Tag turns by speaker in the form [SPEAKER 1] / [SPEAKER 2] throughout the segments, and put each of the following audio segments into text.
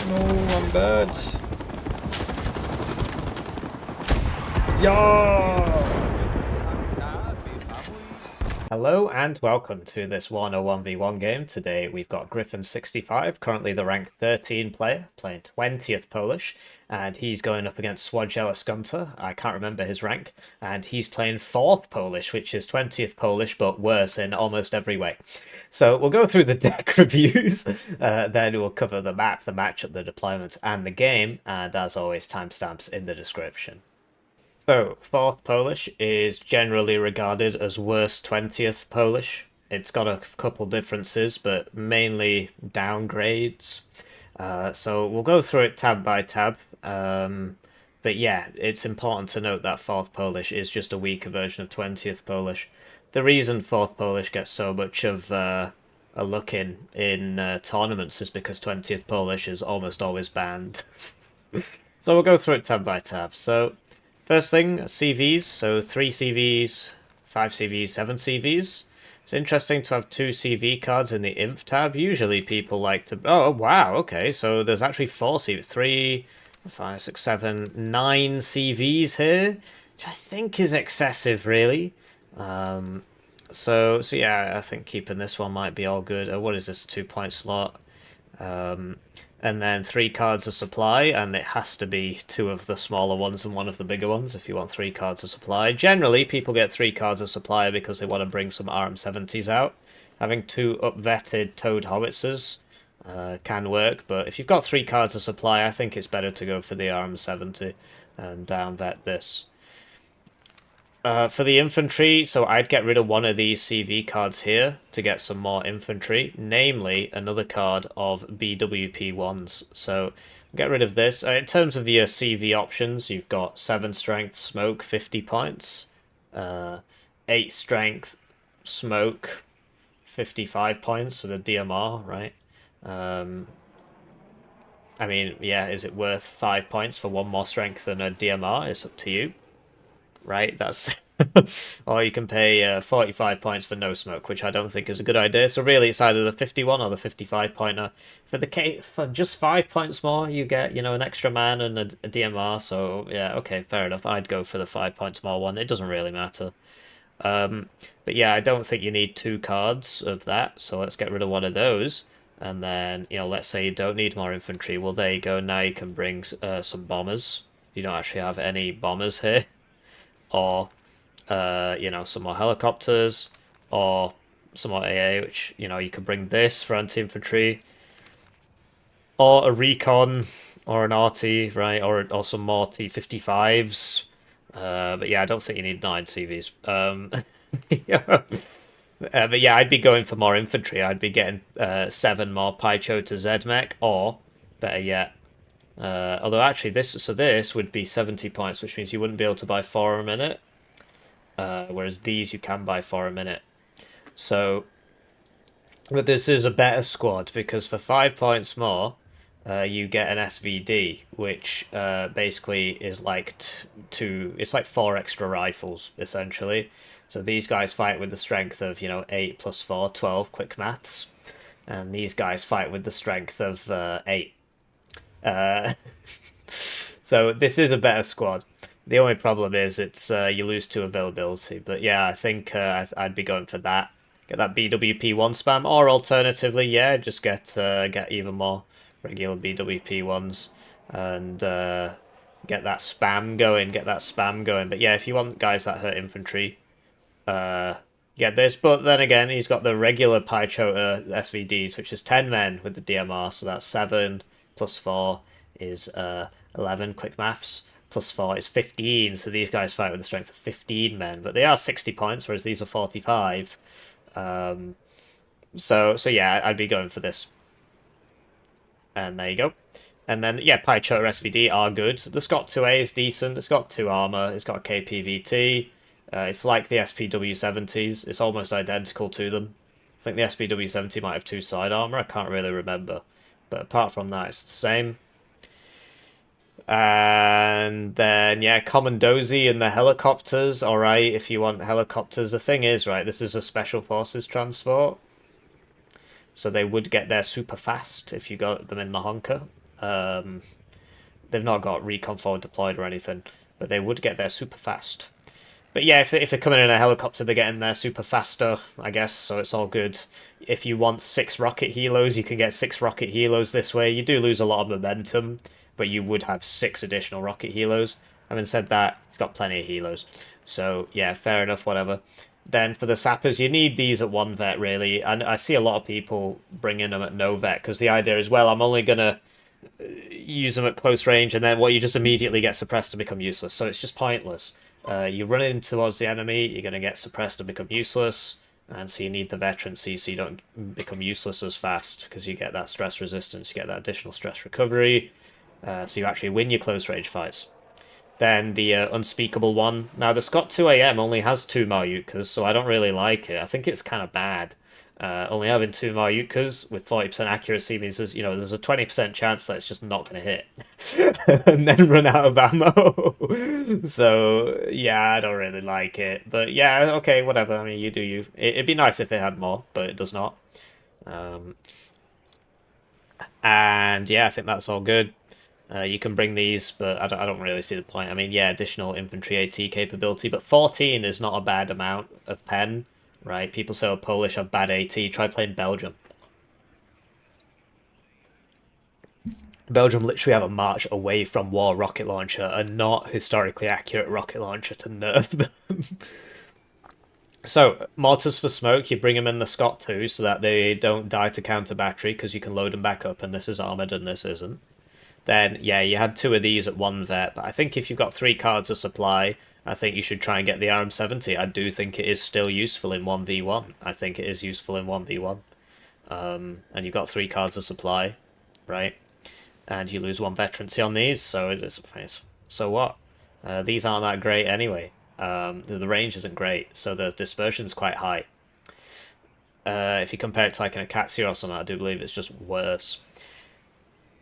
[SPEAKER 1] No, I'm dead. Yeah! Hello and welcome to this Warno 1v1 game. Today we've got Griffin65, currently the rank 13 player, playing 20th Polish, and he's going up against Suojeluskunta. I can't remember his rank, and he's playing 4th Polish, which is 20th Polish, but worse in almost every way. So we'll go through the deck reviews, then we'll cover the map, the matchup, the deployments, and the game, and as always, timestamps in the description. So, 4th Polish is generally regarded as worst 20th Polish. It's got a couple differences, but mainly downgrades. So we'll go through it tab by tab. But yeah, it's important to note that 4th Polish is just a weaker version of 20th Polish. The reason 4th Polish gets so much of a look in tournaments is because 20th Polish is almost always banned. So we'll go through it tab by tab. So first thing, CVs. So 3 CVs, 5 CVs, 7 CVs. It's interesting to have 2 CV cards in the inf tab. Usually people like to... Oh, wow, okay. So there's actually 4 CVs. 3, 5, 6, 7, 9 CVs here, which I think is excessive, really. So yeah, I think keeping this one might be all good. What is this, 2-point slot? And then 3 cards of supply, and it has to be 2 of the smaller ones and 1 of the bigger ones if you want 3 cards of supply. Generally, people get 3 cards of supply because they want to bring some RM70s out. Having 2 up-vetted towed howitzers can work, but if you've got 3 cards of supply, I think it's better to go for the RM70 and down-vet this. For the infantry, so I'd get rid of one of these CV cards here to get some more infantry, namely another card of BWP ones. So get rid of this. In terms of the CV options, you've got 7 strength, smoke, 50 points, 8 strength, smoke, 55 points for the DMR, right? I mean, yeah, is it worth 5 points for 1 more strength than a DMR? It's up to you. Right, that's or you can pay 45 points for no smoke, which I don't think is a good idea. So really, it's either the 51 or the 55 pointer. For just 5 points more, you get an extra man and a DMR. So yeah, okay, fair enough. I'd go for the 5 points more one. It doesn't really matter. But yeah, I don't think you need 2 cards of that. So let's get rid of one of those. And then let's say you don't need more infantry. Well, there you go. Now you can bring some bombers. You don't actually have any bombers here. Or, some more helicopters, or some more AA, which, you can bring this for anti-infantry, or a recon, or an RT, right, or some more T-55s, but yeah, I don't think you need 9 CVs. But yeah, I'd be going for more infantry. I'd be getting 7 more Paicho to ZMech, or, better yet, although actually this would be 70 points, which means you wouldn't be able to buy 4 a minute. Whereas these you can buy 4 a minute. So, but this is a better squad because for 5 points more, you get an SVD, which basically is like it's like 4 extra rifles essentially. So these guys fight with the strength of 8 plus 4, 12, quick maths, and these guys fight with the strength of 8. So this is a better squad. The only problem is it's you lose 2 availability. But yeah, I think I'd be going for that. Get that BWP1 spam, or alternatively, yeah, just get even more regular BWP ones and get that spam going. But yeah, if you want guys that hurt infantry, get this. But then again, he's got the regular Paichota SVDs, which is 10 men with the DMR, so that's 7 plus 4 is 11 quick maths, plus 4 is 15, so these guys fight with the strength of 15 men, but they are 60 points, whereas these are 45. So yeah, I'd be going for this. And there you go. And then, yeah, Paichota SVD are good. The Scott 2A is decent. It's got 2 armor. It's got a KPVT. It's like the SPW70s. It's almost identical to them. I think the SPW70 might have 2 side armor. I can't really remember. But apart from that, it's the same. And then, yeah, Commandozi and the helicopters. Alright, if you want helicopters. The thing is, right, this is a Special Forces transport. So they would get there super fast if you got them in the honker. They've not got recon forward deployed or anything, but they would get there super fast. But yeah, if they're coming in a helicopter, they're getting there super faster, I guess, so it's all good. If you want 6 rocket helos, you can get 6 rocket helos this way. You do lose a lot of momentum, but you would have 6 additional rocket helos. Having said that, it's got plenty of helos. So yeah, fair enough, whatever. Then for the sappers, you need these at 1 vet, really. And I see a lot of people bringing them at no vet, because the idea is, well, I'm only going to use them at close range, and then you just immediately get suppressed and become useless. So it's just pointless. You run in towards the enemy, you're going to get suppressed and become useless, and so you need the veterancy so you don't become useless as fast, because you get that stress resistance, you get that additional stress recovery, so you actually win your close range fights. Then the unspeakable one. Now the Scott 2AM only has 2 Maryutkas, so I don't really like it. I think it's kind of bad. Only having 2 Maryutkas with 40% accuracy means there's a 20% chance that it's just not going to hit. And then run out of ammo. So, yeah, I don't really like it. But yeah, okay, whatever. I mean, you do you. It'd be nice if it had more, but it does not. And yeah, I think that's all good. You can bring these, but I don't really see the point. I mean, yeah, additional infantry AT capability, but 14 is not a bad amount of pen, right? People say, oh, Polish have bad AT. Try playing Belgium. Belgium literally have a march away from war rocket launcher, a not historically accurate rocket launcher to nerf them. So, mortars for smoke, you bring them in the Scott 2 so that they don't die to counter battery, because you can load them back up, and this is armoured and this isn't. Then, yeah, you had 2 of these at 1 vet, but I think if you've got 3 cards of supply, I think you should try and get the RM70. I do think it is still useful in 1v1. I think it is useful in 1v1. And you've got 3 cards of supply, right? And you lose 1 veterancy on these, so so what? These aren't that great anyway. The range isn't great, so the dispersion's quite high. If you compare it to like an Akatsio or something, I do believe it's just worse.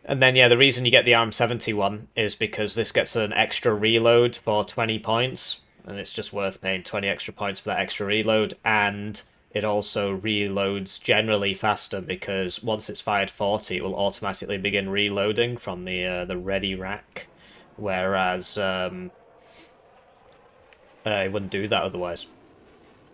[SPEAKER 1] And then, yeah, the reason you get the RM70 one is because this gets an extra reload for 20 points, and it's just worth paying 20 extra points for that extra reload, and it also reloads generally faster because once it's fired 40, it will automatically begin reloading from the ready rack, whereas it wouldn't do that otherwise.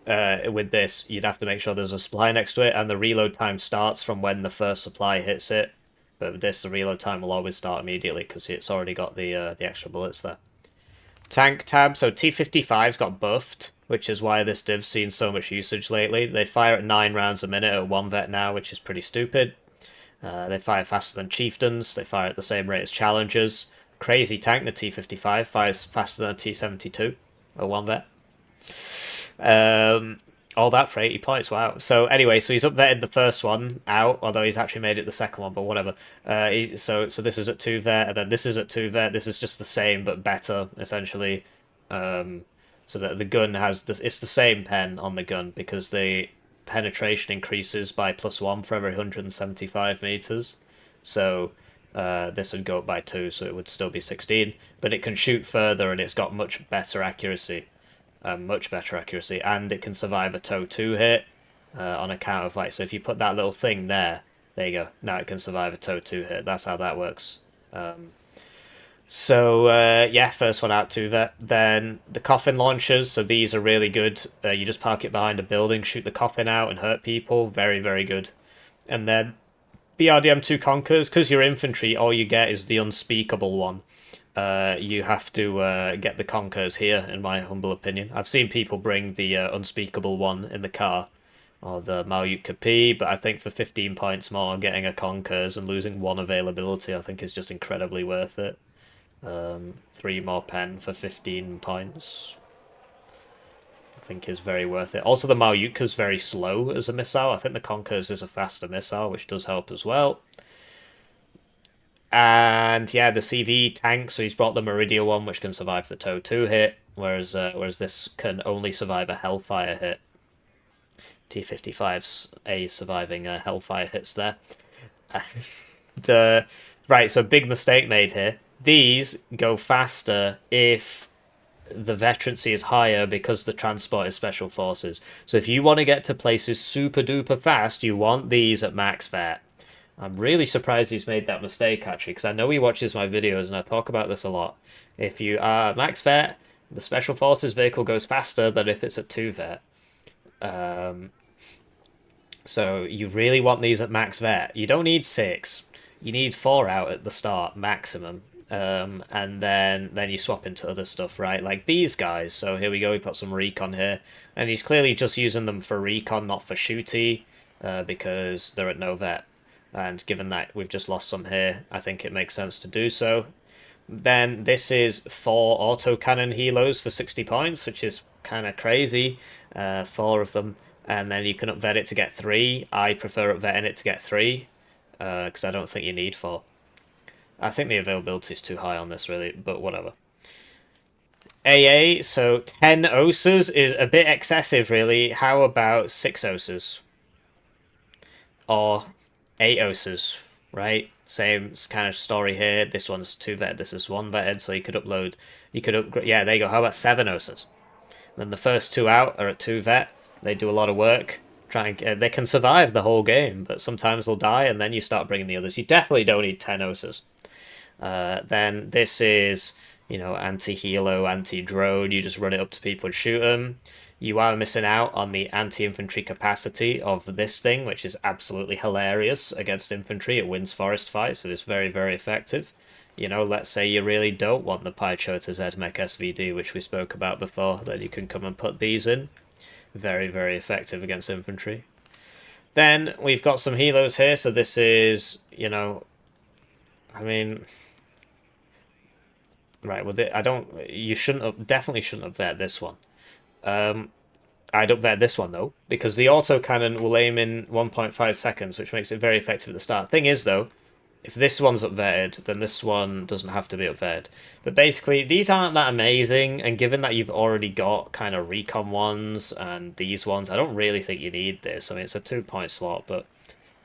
[SPEAKER 1] With this, you'd have to make sure there's a supply next to it, and the reload time starts from when the first supply hits it. But with this, the reload time will always start immediately because it's already got the extra bullets there. Tank tab, so T-55's got buffed, which is why this div's seen so much usage lately. They fire at 9 rounds a minute at 1 vet now, which is pretty stupid. They fire faster than Chieftains, they fire at the same rate as Challengers. Crazy tank, the T-55, fires faster than a T-72 at 1 vet. All that for 80 points, wow. So anyway, so he's up there in the first one, out, although he's actually made it the second one, but whatever. So this is at 2 vet, and then this is at 2 vet. This is just the same, but better, essentially. So that the gun has, it's the same pen on the gun, because the penetration increases by +1 for every 175 meters. So this would go up by 2, so it would still be 16. But it can shoot further, and it's got much better accuracy. And it can survive a TOW 2 hit on a counter fight. So if you put that little thing there you go. Now it can survive a TOW 2 hit. That's how that works. Yeah, first one out 2 vet. Then the coffin launchers. So these are really good. You just park it behind a building, shoot the coffin out, and hurt people. Very, very good. And then BRDM2 Conquers. Because you're infantry, all you get is the unspeakable one. You have to get the Conquers here, in my humble opinion. I've seen people bring the unspeakable one in the car, or the Maryutka P, but I think for 15 points more, getting a Conquers and losing 1 availability, I think is just incredibly worth it. 3 more pen for 15 points, I think is very worth it. Also, the Maryutka's very slow as a missile. I think the Conquers is a faster missile, which does help as well. And yeah, the CV tank, so he's brought the Meridia one, which can survive the TOW 2 hit, whereas this can only survive a Hellfire hit. T-55's surviving Hellfire hits there. Right, so big mistake made here. These go faster if the veterancy is higher because the transport is special forces. So if you want to get to places super duper fast, you want these at max vet. I'm really surprised he's made that mistake, actually, because I know he watches my videos and I talk about this a lot. If you are max vet, the Special Forces vehicle goes faster than if it's at 2 vet. Um, so you really want these at max vet. You don't need 6. You need 4 out at the start, maximum. And then you swap into other stuff, right? Like these guys. So here we go, we put some recon here. And he's clearly just using them for recon, not for shooty, because they're at no vet. And given that we've just lost some here, I think it makes sense to do so. Then this is 4 autocannon helos for 60 points, which is kind of crazy. 4 of them. And then you can upvet it to get 3. I prefer upvetting it to get 3, because I don't think you need 4. I think the availability is too high on this, really, but whatever. AA, so 10 OSAs is a bit excessive, really. How about 6 OSAs? Or 8 OSAs, right? Same kind of story here. This one's 2 vetted, this is 1 vetted, so you could upload, you could upgrade, yeah, there you go. How about 7 OSAs? Then the first 2 out are at 2 vet. They do a lot of work. They can survive the whole game, but sometimes they'll die, and then you start bringing the others. You definitely don't need 10 OSAs. Then this is, you know, anti-helo, anti-drone. You just run it up to people and shoot them. You are missing out on the anti-infantry capacity of this thing, which is absolutely hilarious against infantry. It wins forest fights, so it's very, very effective. You know, let's say you really don't want the Paichota ZMech SVD, which we spoke about before, then you can come and put these in. Very, very effective against infantry. Then we've got some helos here, so this is, you know, I mean, right, well, you definitely shouldn't have vet this one. I don't vet this one, though, because the autocannon will aim in 1.5 seconds, which makes it very effective at the start. Thing is, though, if this one's upvetted, then this one doesn't have to be upvetted. But basically, these aren't that amazing, and given that you've already got kind of recon ones and these ones, I don't really think you need this. I mean, it's a 2-point slot, but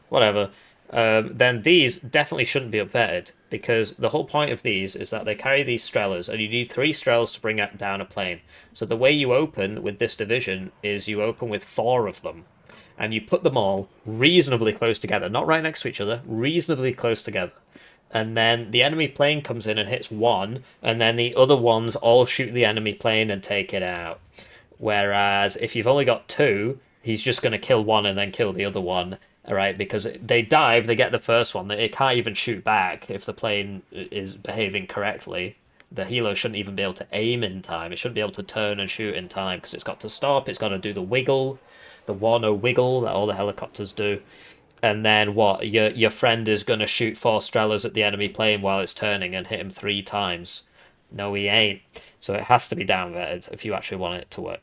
[SPEAKER 1] whatever. Then these definitely shouldn't be upvetted, because the whole point of these is that they carry these Strellas, and you need 3 Strellas to bring down a plane. So the way you open with this division is you open with 4 of them, and you put them all reasonably close together, not right next to each other, reasonably close together. And then the enemy plane comes in and hits 1, and then the other ones all shoot the enemy plane and take it out. Whereas if you've only got 2, he's just going to kill 1 and then kill the other one, right? Because they dive, they get the first one, it can't even shoot back if the plane is behaving correctly. The helo shouldn't even be able to aim in time. It shouldn't be able to turn and shoot in time, because it's got to stop, it's got to do the wiggle, the Warno wiggle that all the helicopters do. And then what? Your friend is going to shoot 4 Strellas at the enemy plane while it's turning and hit him 3 times. No, he ain't. So it has to be downvetted if you actually want it to work.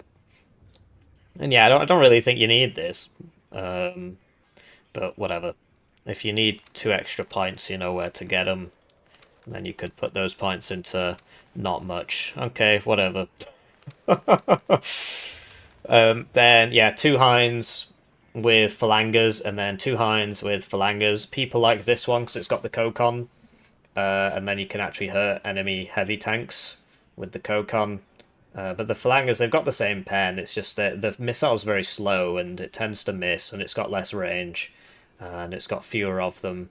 [SPEAKER 1] And yeah, I don't really think you need this. But whatever. If you need 2 extra points, you know where to get them. Then you could put those points into not much. Okay, whatever. Then, yeah, 2 Hinds with Phalangers, and then 2 Hinds with Phalangers. People like this one because it's got the Kokon. And then you can actually hurt enemy heavy tanks with the Kokon. But the Phalangers, they've got the same pen. It's just that the missile's very slow, and it tends to miss, and it's got less range. And it's got fewer of them.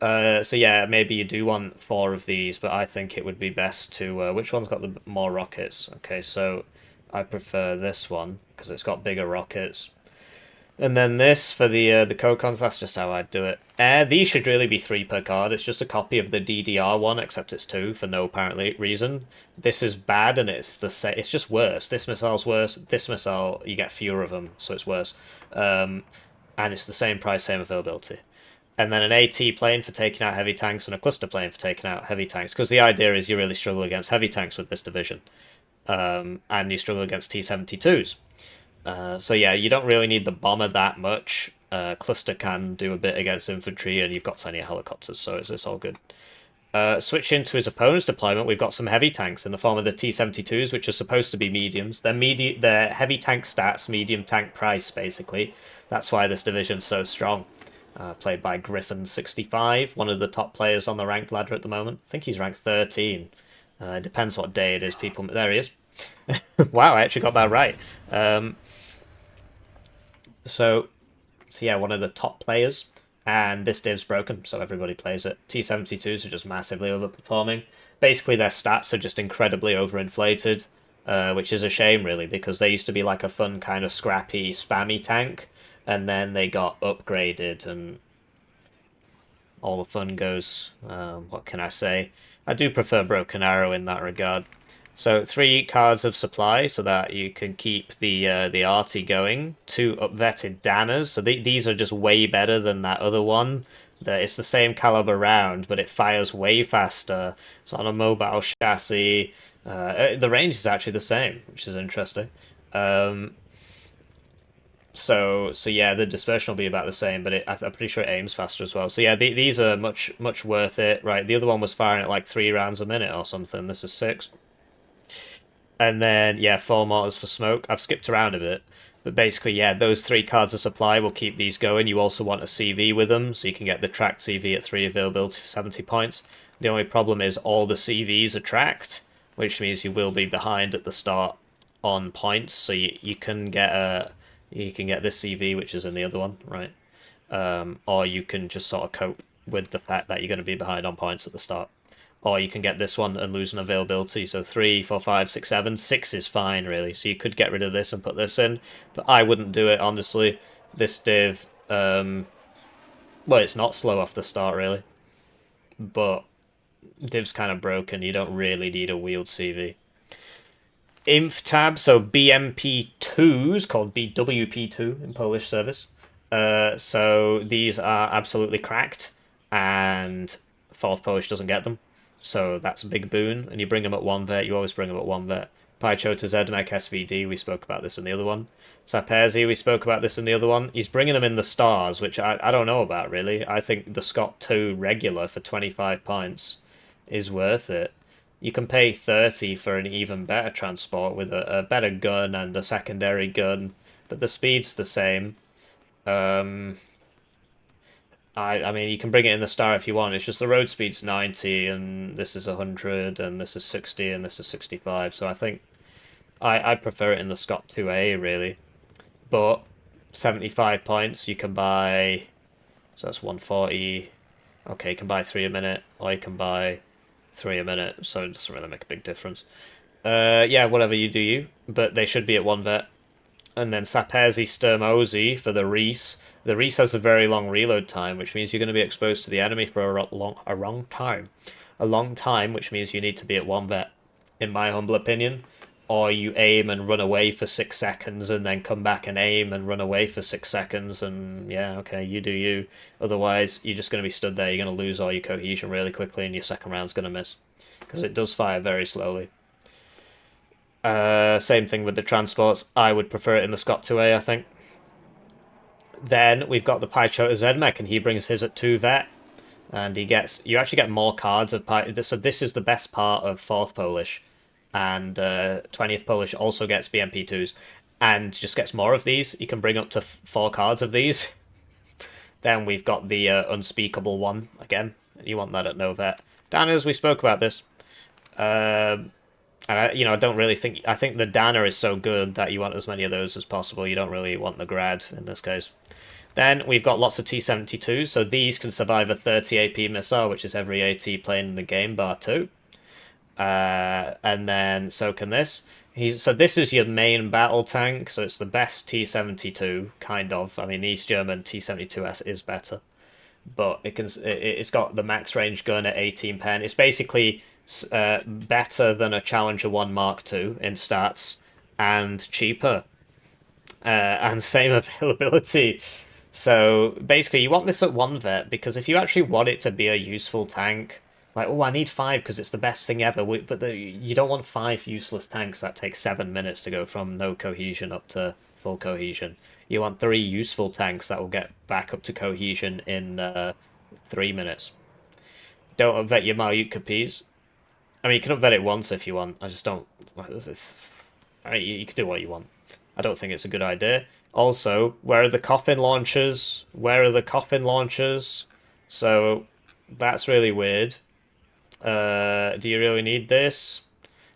[SPEAKER 1] So yeah, maybe you do want 4 of these, but I think it would be best to... which one's got the more rockets? Okay, so I prefer this one, because it's got bigger rockets. And then this for the Kokons, that's just how I'd do it. These should really be 3 per card. It's just a copy of the DDR one, except it's 2 for no apparent reason. This is bad, and it's just worse. This missile's worse. This missile, you get fewer of them, so it's worse. And it's the same price, same availability. And then an AT plane for taking out heavy tanks and a cluster plane for taking out heavy tanks. Because the idea is you really struggle against heavy tanks with this division. And you struggle against T-72s. So yeah, you don't really need the bomber that much. Cluster can do a bit against infantry, and you've got plenty of helicopters, so it's all good. Switching to his opponent's deployment, we've got some heavy tanks in the form of the T-72s, which are supposed to be mediums. They're heavy tank stats, medium tank price, basically. That's why this division's so strong. Played by Griffin65, one of the top players on the ranked ladder at the moment. I think he's ranked 13. It depends what day it is. People, there he is. Wow, I actually got that right. So yeah, one of the top players. and this div's broken, so everybody plays it. T-72s are just massively overperforming. Basically, their stats are just incredibly overinflated, which is a shame, really, because they used to be like a fun kind of scrappy, spammy tank, and then they got upgraded, and all the fun goes. What can I say? I do prefer Broken Arrow in that regard. So 3 cards of supply so that you can keep the arty going. 2 upvetted Danners. So these are just way better than that other one. It's the same caliber round, but it fires way faster. It's on a mobile chassis. The range is actually the same, which is interesting. So yeah, the dispersion will be about the same, but I'm pretty sure it aims faster as well. So yeah, these are much worth it, right? The other one was firing at like 3 rounds a minute or something. This is 6. And then, yeah, 4 mortars for smoke. I've skipped around a bit. But basically, yeah, those 3 cards of supply will keep these going. You also want a CV with them, so you can get the tracked CV at 3 availability for 70 points. The only problem is all the CVs are tracked, which means you will be behind at the start on points. So you can get this CV, which is in the other one, right? Or you can just sort of cope with the fact that you're going to be behind on points at the start. Or you can get this one and lose an availability. So 3, 4, 5, 6, 7. 6 is fine, really. So you could get rid of this and put this in. But I wouldn't do it, honestly. This div, well, it's not slow off the start, really. But div's kind of broken. You don't really need a wheeled CV. Inf tab, so BMP2s, called BWP2 in Polish service. So these are absolutely cracked, and 4th Polish doesn't get them. So that's a big boon, and you bring them at 1 vet, you always bring them at 1 vet. Paichota Zedmek SVD, we spoke about this in the other one. Saperzi, we spoke about this in the other one. He's bringing them in the stars, which I don't know about, really. I think the Scott 2 regular for 25 points is worth it. You can pay 30 for an even better transport with a better gun and a secondary gun, but the speed's the same. I mean, you can bring it in the star if you want. It's just the road speed's 90, and this is 100, and this is 60, and this is 65. So I think I prefer it in the Scott 2A, really. But 75 points, you can buy... So that's 140. Okay, you can buy 3 a minute, or you can buy 3 a minute. So it doesn't really make a big difference. Yeah, whatever you do you. But they should be at 1 vet. And then Saperzi Sturmozy for the Reese. The Reese has a very long reload time, which means you're going to be exposed to the enemy for a long time. A long time, which means you need to be at 1 vet, in my humble opinion. Or you aim and run away for 6 seconds and then come back and aim and run away for 6 seconds, and yeah, okay, you do you. Otherwise, you're just going to be stood there, you're going to lose all your cohesion really quickly, and your second round's going to miss. Because it does fire very slowly. Same thing with the transports. I would prefer it in the Scott 2A, I think. Then we've got the Paichota Zedmek, and he brings his at 2 vet. And you actually get more cards of so this is the best part of 4th Polish. And 20th Polish also gets BMP2s. And just gets more of these. You can bring up to 4 cards of these. Then we've got the Unspeakable one, again. You want that at no vet. Danners, we spoke about this. And I don't really think... I think the Danner is so good that you want as many of those as possible. You don't really want the Grad in this case. Then we've got lots of T-72s, so these can survive a 30 AP missile, which is every AT playing in the game, bar 2. And then so can this. So this is your main battle tank, so it's the best T-72, kind of. I mean, East German T-72S is better. But it's got the max range gun at 18 pen. It's basically... better than a Challenger 1 Mark II in stats, and cheaper, and same availability. So basically, you want this at 1 vet, because if you actually want it to be a useful tank, like, oh, I need 5 because it's the best thing ever, but you don't want 5 useless tanks that take 7 minutes to go from no cohesion up to full cohesion. You want 3 useful tanks that will get back up to cohesion in 3 minutes. Don't upvet your Malyuk Capis. I mean, you can upvet it once if you want. I just don't... I mean, you can do what you want. I don't think it's a good idea. Also, where are the coffin launchers? Where are the coffin launchers? So, that's really weird. Do you really need this?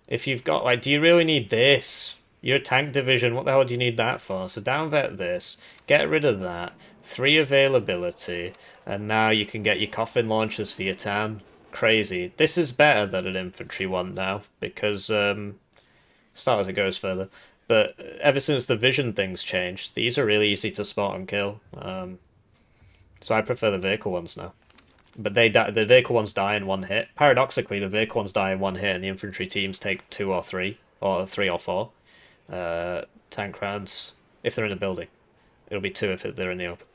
[SPEAKER 1] If you've got... Like, do you really need this? You're a tank division. What the hell do you need that for? So downvet this, get rid of that, 3 availability, and now you can get your coffin launchers for your town. Crazy. This is better than an infantry one now, because start as it goes further. But ever since the vision things changed, these are really easy to spot and kill. So I prefer the vehicle ones now. But they die, the vehicle ones die in one hit. Paradoxically, the vehicle ones die in one hit, and the infantry teams take 2 or 3 or 4 tank rounds if they're in a building. It'll be 2 if they're in the open.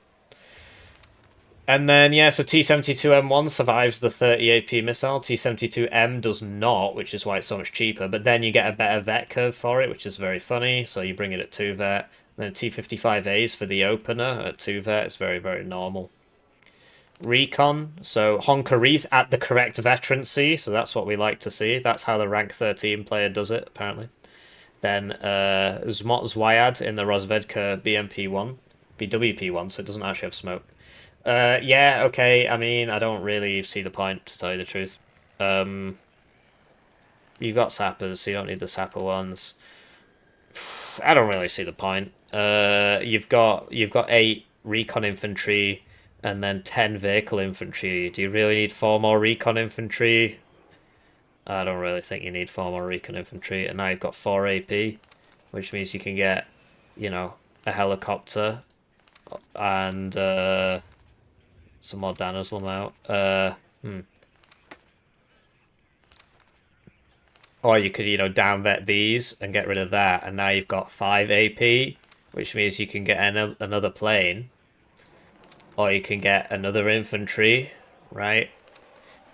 [SPEAKER 1] And then, yeah, so T-72M1 survives the 30 AP missile. T-72M does not, which is why it's so much cheaper. But then you get a better vet curve for it, which is very funny. So you bring it at 2 vet. And then T-55As for the opener at 2 vet. It's very, very normal. Recon, so Honkaris at the correct veterancy, so that's what we like to see. That's how the rank 13 player does it, apparently. Then Zmot Zwyad in the Rozvedka BMP1, BWP1, so it doesn't actually have smoke. Yeah, okay, I mean, I don't really see the point, to tell you the truth. You've got sappers, so you don't need the sapper ones. I don't really see the point. You've got 8 recon infantry and then 10 vehicle infantry. Do you really need 4 more recon infantry? I don't really think you need 4 more recon infantry. And now you've got 4 AP, which means you can get, you know, a helicopter and some more Danazlam out. Or you could, you know, downvet these and get rid of that, and now you've got 5 AP, which means you can get another plane. Or you can get another infantry, right?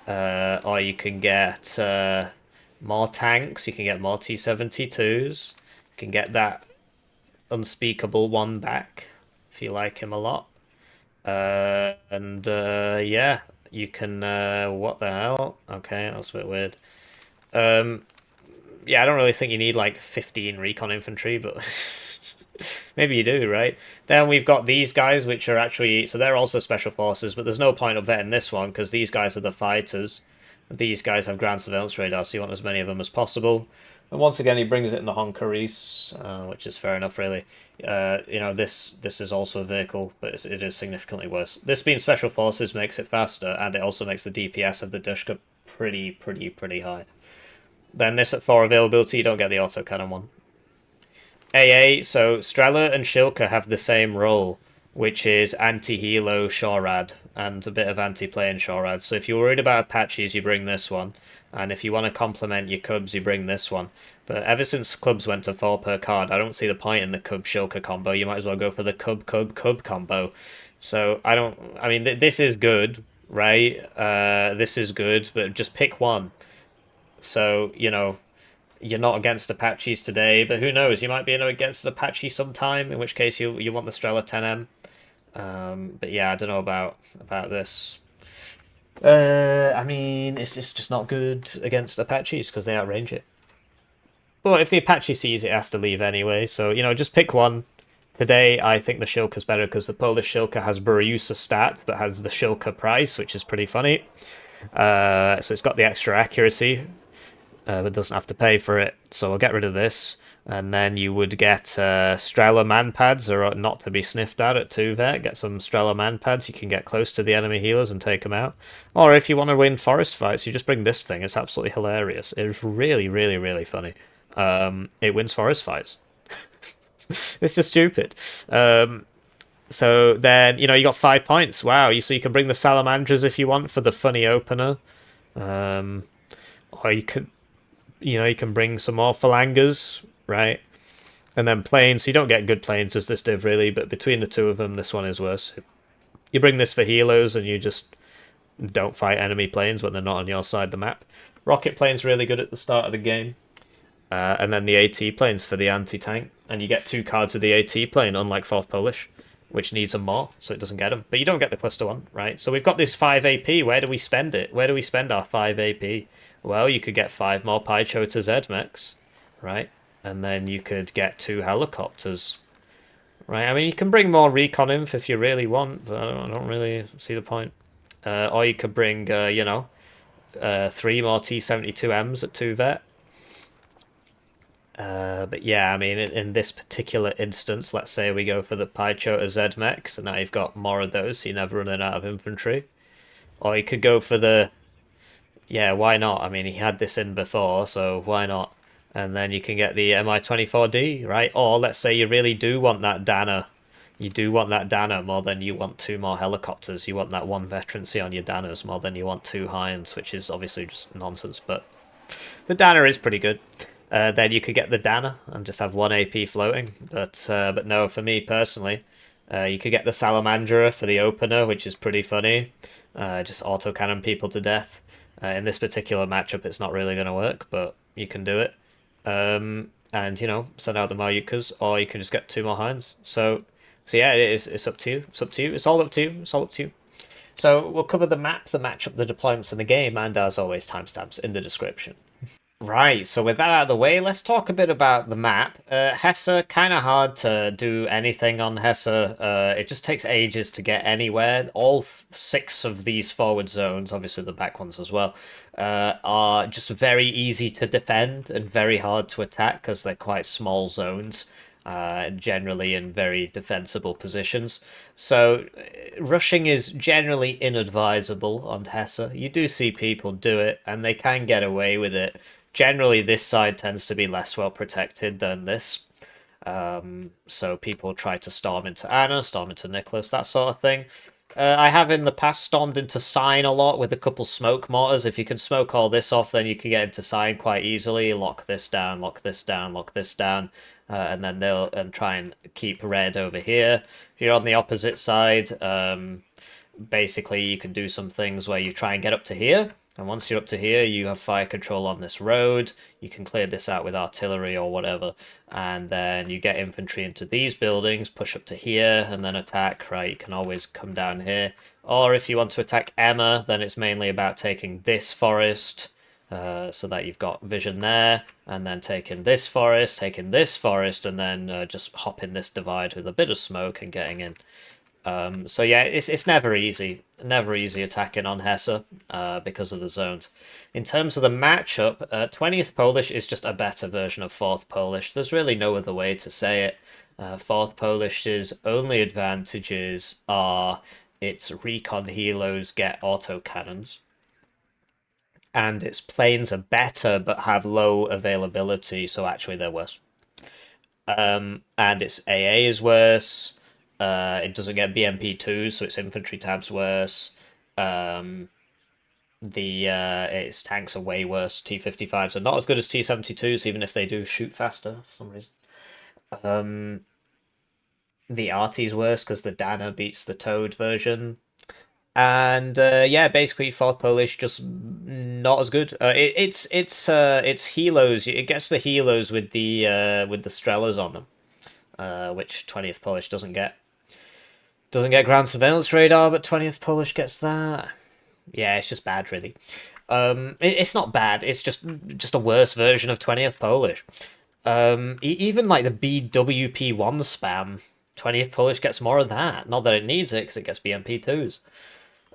[SPEAKER 1] Or you can get more tanks, you can get more T-72s. You can get that unspeakable one back, if you like him a lot. Yeah, you can... what the hell? Okay, that's a bit weird. Yeah, I don't really think you need, like, 15 recon infantry, but... Maybe you do, right? Then we've got these guys, which are actually... So they're also special forces, but there's no point of vetting this one, because these guys are the fighters. These guys have ground surveillance radar, so you want as many of them as possible. And once again, he brings it in the Honkaris, which is fair enough, really. You know, this is also a vehicle, but it is significantly worse. This being special forces makes it faster, and it also makes the DPS of the Dushka pretty high. Then this at 4 availability, you don't get the autocannon one. AA, so Strela and Shilka have the same role, which is anti-helo Shorad and a bit of anti-plane Shorad. So if you're worried about Apaches, you bring this one. And if you want to complement your Cubs, you bring this one. But ever since Clubs went to 4 per card, I don't see the point in the Cub-Shilka combo. You might as well go for the Cub combo. So I mean, this is good, right? This is good, but just pick one. So, you know, you're not against Apaches today, but who knows? You might be against an Apache sometime, in which case you want the Strela 10M. But yeah, I don't know about this. I mean, it's just not good against Apaches because they outrange it. But if the Apache sees it, it has to leave anyway. So, you know, just pick one. Today, I think the Shilka's better because the Polish Shilka has Boryusa stat, but has the Shilka price, which is pretty funny. So it's got the extra accuracy, but doesn't have to pay for it. So I'll get rid of this. And then you would get Strela manpads, are not to be sniffed at 2 vet. Get some Strela manpads. You can get close to the enemy healers and take them out. Or if you want to win forest fights, you just bring this thing. It's absolutely hilarious. It's really funny. It wins forest fights. It's just stupid. So then, you know, you got 5 points. Wow. So you can bring the Salamandras if you want for the funny opener. Or you could... You know, you can bring some more phalangers, right? And then planes. You don't get good planes as this div, really, but between the 2 of them, this one is worse. You bring this for helos, and you just don't fight enemy planes when they're not on your side of the map. Rocket plane's really good at the start of the game. And then the AT plane's for the anti-tank. And you get 2 cards of the AT plane, unlike 4th Polish, which needs them more, so it doesn't get them. But you don't get the cluster one, right? So we've got this 5 AP. Where do we spend it? Where do we spend our 5 AP? Well, you could get 5 more Pycho to Zmechs, right? And then you could get 2 helicopters, right? I mean, you can bring more recon inf if you really want, but I don't really see the point. Or you could bring, you know, 3 more T-72Ms at 2 vet. But yeah, I mean, in this particular instance, let's say we go for the Paichota Z mech, so now you've got more of those, so you're never running out of infantry. Or you could go for the, yeah, why not? I mean, he had this in before, so why not? And then you can get the Mi-24D, right? Or let's say you really do want that Danner. You do want that Danner more than you want two more helicopters. You want that one veterancy on your Danners more than you want two Hinds, which is obviously just nonsense, but the Danner is pretty good. Then you could get the Danner and just have one AP floating. But no, for me personally, you could get the Salamandra for the opener, which is pretty funny. Just autocannon people to death. In this particular matchup, it's not really going to work, but you can do it. And, you know, send out the Mayukas, or you can just get two more Hinds. So yeah, it's up to you. It's up to you. It's all up to you. It's all up to you. So we'll cover the map, the matchup, the deployments, and the game, and as always, timestamps in the description. Right, so with that out of the way, let's talk a bit about the map. Hesse, kind of hard to do anything on Hesse. It just takes ages to get anywhere. All six of these forward zones, obviously the back ones as well, are just very easy to defend and very hard to attack because they're quite small zones. Generally in very defensible positions. So rushing is generally inadvisable on Hesse. You do see people do it, and they can get away with it. Generally, this side tends to be less well protected than this. So people try to storm into Anna, storm into Nicholas, that sort of thing. I have in the past stormed into Sign a lot with a couple smoke mortars. If you can smoke all this off, then you can get into Sign quite easily. Lock this down, lock this down, lock this down. And then they'll try and keep red over here. If you're on the opposite side, basically you can do some things where you try and get up to here. And once you're up to here, you have fire control on this road. You can clear this out with artillery or whatever. And then you get infantry into these buildings, push up to here, and then attack, right? You can always come down here. Or if you want to attack Emma, then it's mainly about taking this forest, so that you've got vision there, and then taking this forest, and then just hopping this divide with a bit of smoke and getting in. So yeah, it's never easy attacking on Hesse because of the zones. In terms of the matchup, 20th Polish is just a better version of 4th Polish. There's really no other way to say it. 4th Polish's only advantages are its recon helos get autocannons, and its planes are better but have low availability, so actually they're worse. And its AA is worse. It doesn't get BMP2s, so its infantry tab's worse. Its tanks are way worse. T-55s are not as good as T-72s, even if they do shoot faster for some reason. The arty's worse because the Danner beats the Toad version. And yeah, basically 4th Polish just not as good. It's helos. It gets the helos with the Strelas on them, which 20th Polish doesn't get. Doesn't get ground surveillance radar, but 20th Polish gets that. Yeah, it's just bad, really. It's not bad. It's just a worse version of 20th Polish. Even like the BWP1 spam, 20th Polish gets more of that. Not that it needs it, because it gets BMP2s.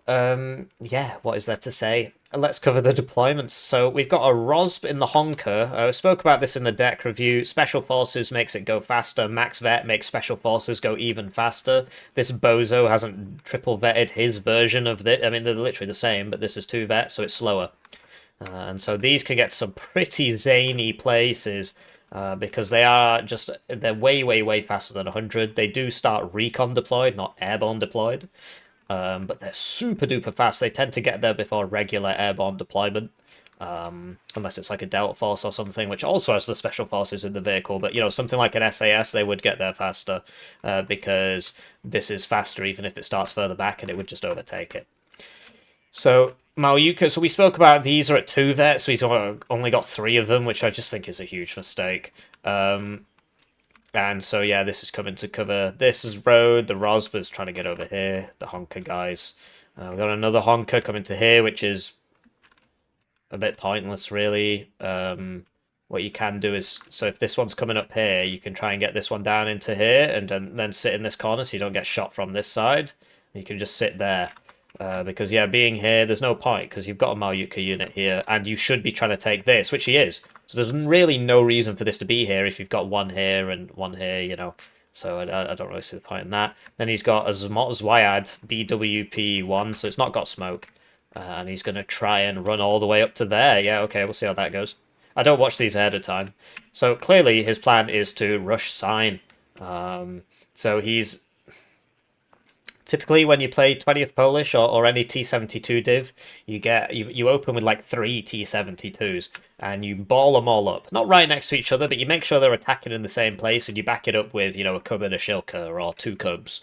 [SPEAKER 1] Yeah, what is there to say? Let's cover the deployments. So we've got a ROSB in the Honker. I spoke about this in the deck review. Special Forces makes it go faster. Max Vet makes Special Forces go even faster. This bozo hasn't triple vetted his version of this. I mean, they're literally the same, but this is 2 vet, so it's slower. And so these can get some pretty zany places. Because they're way faster than 100. They do start recon deployed, not airborne deployed. But they're super duper fast. They tend to get there before regular airborne deployment. Unless it's like a Delta Force or something, which also has the Special Forces in the vehicle. But, you know, something like an SAS, they would get there faster. Because this is faster even if it starts further back, and it would just overtake it. So Maoyuka, so we spoke about these are at 2 vets, so he's only got 3 of them, which I just think is a huge mistake. And so yeah, this is coming to cover. This is road. The Rosber's trying to get over here. The Honker guys. We've got another Honker coming to here, which is a bit pointless, really. What you can do is, so if this one's coming up here, you can try and get this one down into here, and then sit in this corner so you don't get shot from this side. You can just sit there. Because, yeah, being here, there's no point, because you've got a Malyutka unit here, and you should be trying to take this, which he is. So there's really no reason for this to be here if you've got one here and one here, you know. So I don't really see the point in that. Then he's got a Zwyad BWP1, so it's not got smoke. And he's going to try and run all the way up to there. Yeah, okay, we'll see how that goes. I don't watch these ahead of time. So clearly his plan is to rush sign. So he's... Typically, when you play 20th Polish or any T72 div, you open with like 3 T72s and you ball them all up. Not right next to each other, but you make sure they're attacking in the same place and you back it up with, you know, a cub and a shilka or 2 cubs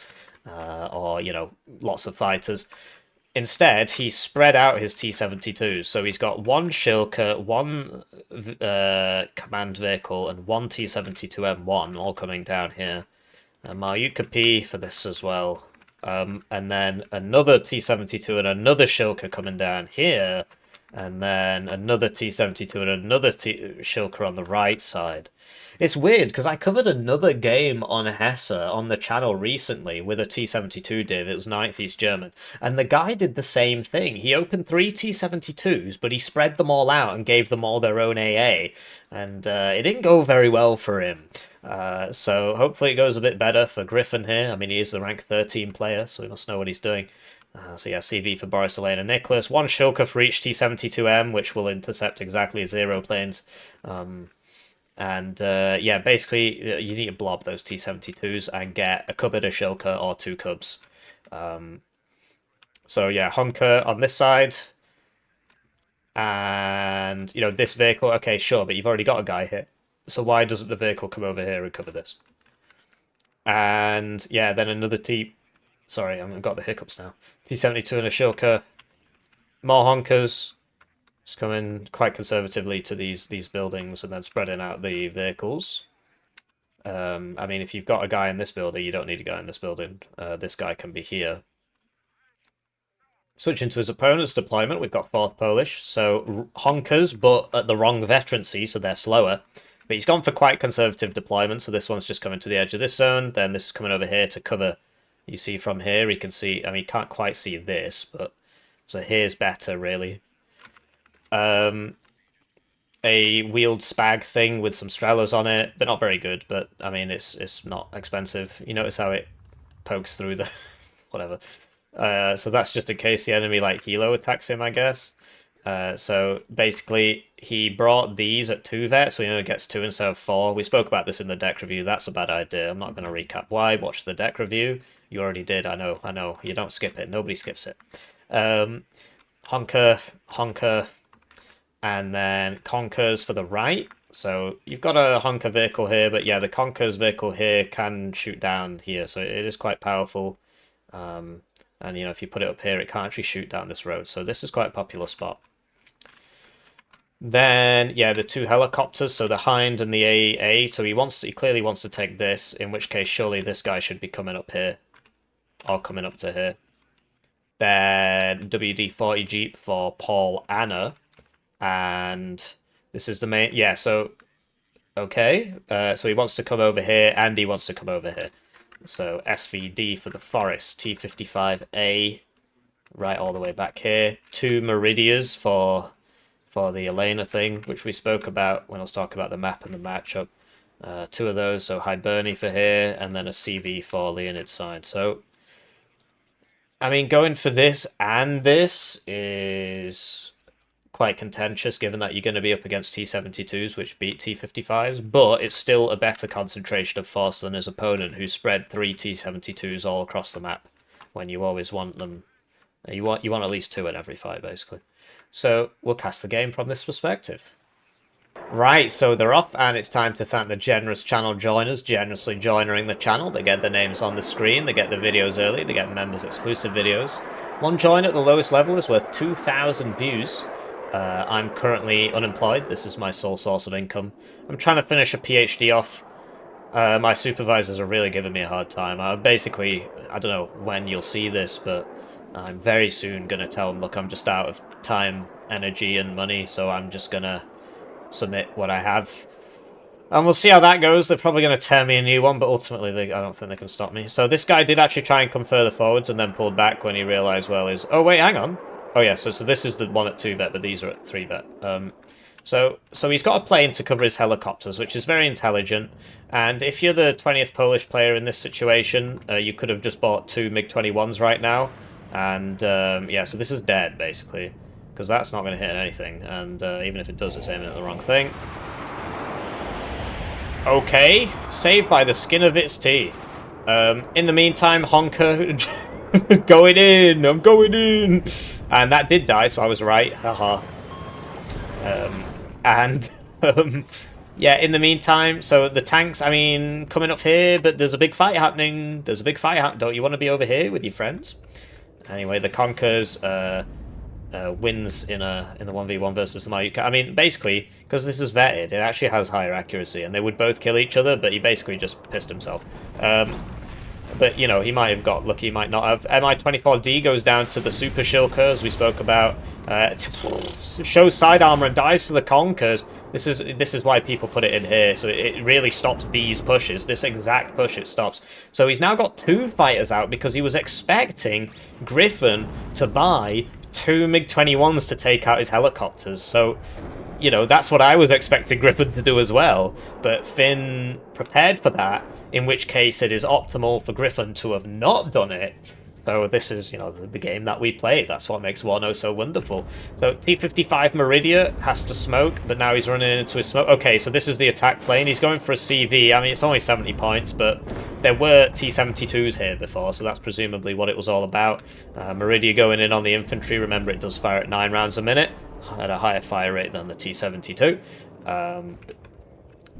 [SPEAKER 1] or, you know, lots of fighters. Instead, he spread out his T72s. So he's got 1 shilka, 1 command vehicle, and 1 T72M1 all coming down here. And Malyutka P for this as well. And then another T72 and another shilka coming down here. And then another T72 and another shilka on the right side. It's weird, because I covered another game on Hesse on the channel recently with a T72 div. It was 9th East German. And the guy did the same thing. He opened 3 T72s, but he spread them all out and gave them all their own AA. And it didn't go very well for him. So hopefully it goes a bit better for Griffin here. I mean, he is the rank 13 player, so he must know what he's doing. So yeah, CV for Boris, Elena, Nicholas. 1 shilka for each T72M, which will intercept exactly 0 planes. Yeah, basically, you need to blob those T72s and get a cub and a shilka or 2 cubs. So yeah, Hunker on this side. And, you know, this vehicle, okay, sure, but you've already got a guy here. So why doesn't the vehicle come over here and cover this? And, yeah, then another Sorry, I've got the hiccups now. T72 and a shilka. More honkers. Just coming quite conservatively to these buildings and then spreading out the vehicles. I mean, if you've got a guy in this building, you don't need a guy in this building. This guy can be here. Switching to his opponent's deployment, we've got 4th Polish. So honkers, but at the wrong veterancy, so they're slower. But he's gone for quite conservative deployment, so this one's just coming to the edge of this zone. Then this is coming over here to cover. You see from here, you can see... I mean, you can't quite see this, but... So here's better, really. A wheeled spag thing with some Strelas on it. They're not very good, but, I mean, it's not expensive. You notice how it pokes through the... whatever. So that's just in case the enemy, like, helo attacks him, I guess. So basically, he brought these at 2 vet, so he only gets 2 instead of 4. We spoke about this in the deck review. That's a bad idea. I'm not going to recap why. Watch the deck review. You already did. I know. You don't skip it. Nobody skips it. Honker, and then Conkers for the right. So you've got a Honker vehicle here, but yeah, the Conkers vehicle here can shoot down here, so it is quite powerful. And, you know, if you put it up here, it can't actually shoot down this road. So this is quite a popular spot. Then, yeah, the 2 helicopters, so the Hind and the AA. So he clearly wants to take this, in which case surely this guy should be coming up here. Or coming up to here. Then WD-40 Jeep for Paul Anna. And this is the main... Yeah, so... Okay. So he wants to come over here, and he wants to come over here. So SVD for the Forest, T55A, right all the way back here. 2 Meridias for the Elena thing, which we spoke about when I was talking about the map and the matchup. 2 of those, so Hiberni for here, and then a CV for Leonid side. So, I mean, going for this and this is quite contentious, given that you're going to be up against T72s, which beat T55s, but it's still a better concentration of force than his opponent, who spread 3 T72s all across the map, when you always want them. You want at least 2 in every fight, basically. So we'll cast the game from this perspective. Right, so they're off, and it's time to thank the generous channel joiners, generously joining the channel. They get their names on the screen, they get the videos early, they get members exclusive videos. 1 join at the lowest level is worth 2,000 views. I'm currently unemployed. This is my sole source of income. I'm trying to finish a PhD off. My supervisors are really giving me a hard time. I don't know when you'll see this, but I'm very soon going to tell them, look, I'm just out of time, energy, and money, so I'm just going to submit what I have. And we'll see how that goes. They're probably going to tear me a new one, but ultimately I don't think they can stop me. So this guy did actually try and come further forwards and then pulled back when he realised, well, is... Oh, wait, hang on. Oh, yeah, so this is the one at 2-vet, but these are at 3-vet. So he's got a plane to cover his helicopters, which is very intelligent. And if you're the 20th Polish player in this situation, you could have just bought 2 MiG-21s right now. And, yeah, so this is dead, basically. Because that's not going to hit anything. And even if it does, it's aiming at the wrong thing. Okay, saved by the skin of its teeth. In the meantime, Honker going in. I'm going in, and that did die, so I was right. Haha. Yeah. In the meantime, so the tanks. I mean, coming up here, but there's a big fight happening. There's a big fight happening. Don't you want to be over here with your friends? Anyway, the Conkers wins in the 1v1 versus the Mayuka. I mean, basically, because this is vetted, it actually has higher accuracy, and they would both kill each other, but he basically just pissed himself. But, you know, he might have got lucky, he might not have. Mi-24D goes down to the Super Shilker, as we spoke about. Shows side armor and dies to the Conkers. This is why people put it in here, so it really stops these pushes. This exact push, it stops. So he's now got 2 fighters out because he was expecting Griffin to buy 2 MiG-21s to take out his helicopters. So, you know, that's what I was expecting Griffin to do as well. But Finn prepared for that, in which case it is optimal for Griffin to have not done it. So this is, you know, the game that we play. That's what makes Warno so wonderful. So T-55 Meridia has to smoke, but now he's running into his smoke. Okay, so this is the attack plane. He's going for a CV. I mean, it's only 70 points, but there were T-72s here before, so that's presumably what it was all about. Meridia going in on the infantry. Remember, it does fire at 9 rounds a minute, at a higher fire rate than the T-72.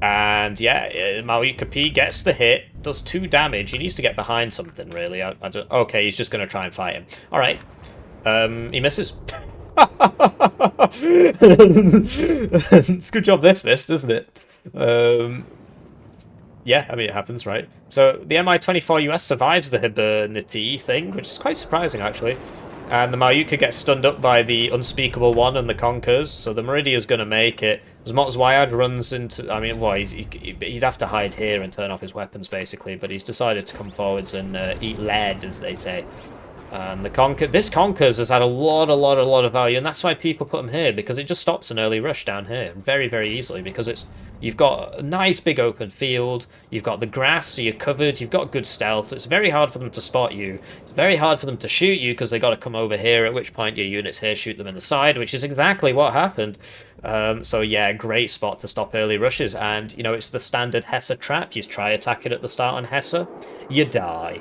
[SPEAKER 1] And yeah, Mayuka P gets the hit, does 2 damage. He needs to get behind something, really. Okay, he's just going to try and fight him. Alright. He misses. It's a good job this missed, isn't it? Yeah, I mean, it happens, right? So the Mi-24 US survives the Hibernity thing, which is quite surprising, actually. And the Mayuka gets stunned up by the Unspeakable One and the Conkers, so the Meridia's going to make it. As Zayad runs into... I mean, well, he'd have to hide here and turn off his weapons, basically, but he's decided to come forwards and eat lead, as they say. And this Conkers has had a lot of value, and that's why people put him here, because it just stops an early rush down here very, very easily, because you've got a nice big open field, you've got the grass, so you're covered, you've got good stealth, so it's very hard for them to spot you. It's very hard for them to shoot you, because they got to come over here, at which point your units here shoot them in the side, which is exactly what happened. So yeah, great spot to stop early rushes, and, you know, it's the standard Hesse trap. You try attacking at the start on Hesse, you die.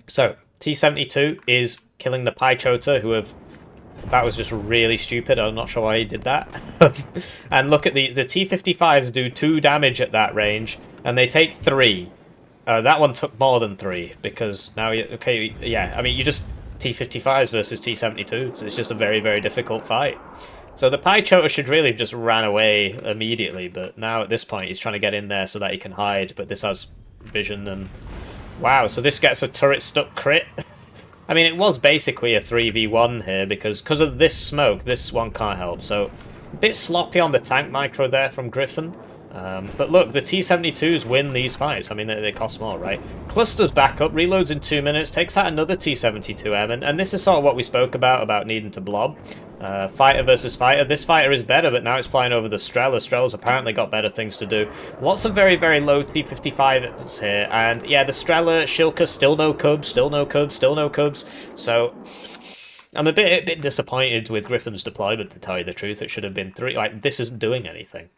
[SPEAKER 1] So, T-72 is killing the Paichota, who have... That was just really stupid. I'm not sure why he did that. And look at the T-55s do 2 damage at that range, and they take 3. That one took more than 3, because now... Okay, yeah, I mean, you just... T-55s versus T-72, so it's just a very, very difficult fight. So the Paichota should really have just ran away immediately, but now at this point he's trying to get in there so that he can hide, but this has vision and... Wow, so this gets a turret stuck crit. I mean, it was basically a 3v1 here, because of this smoke, this one can't help. So, a bit sloppy on the tank micro there from Griffin. But look, the T-72s win these fights. I mean, they cost more, right? Clusters back up, reloads in 2 minutes, takes out another T-72M, and this is sort of what we spoke about needing to blob. Fighter versus fighter. This fighter is better, but now it's flying over the Strela. Strela's apparently got better things to do. Lots of very, very low T-55s here, and yeah, the Strela, Shilka, still no Cubs, still no Cubs, still no Cubs. So... I'm a bit disappointed with Griffin's deployment, to tell you the truth. It should have been 3. Like, this isn't doing anything.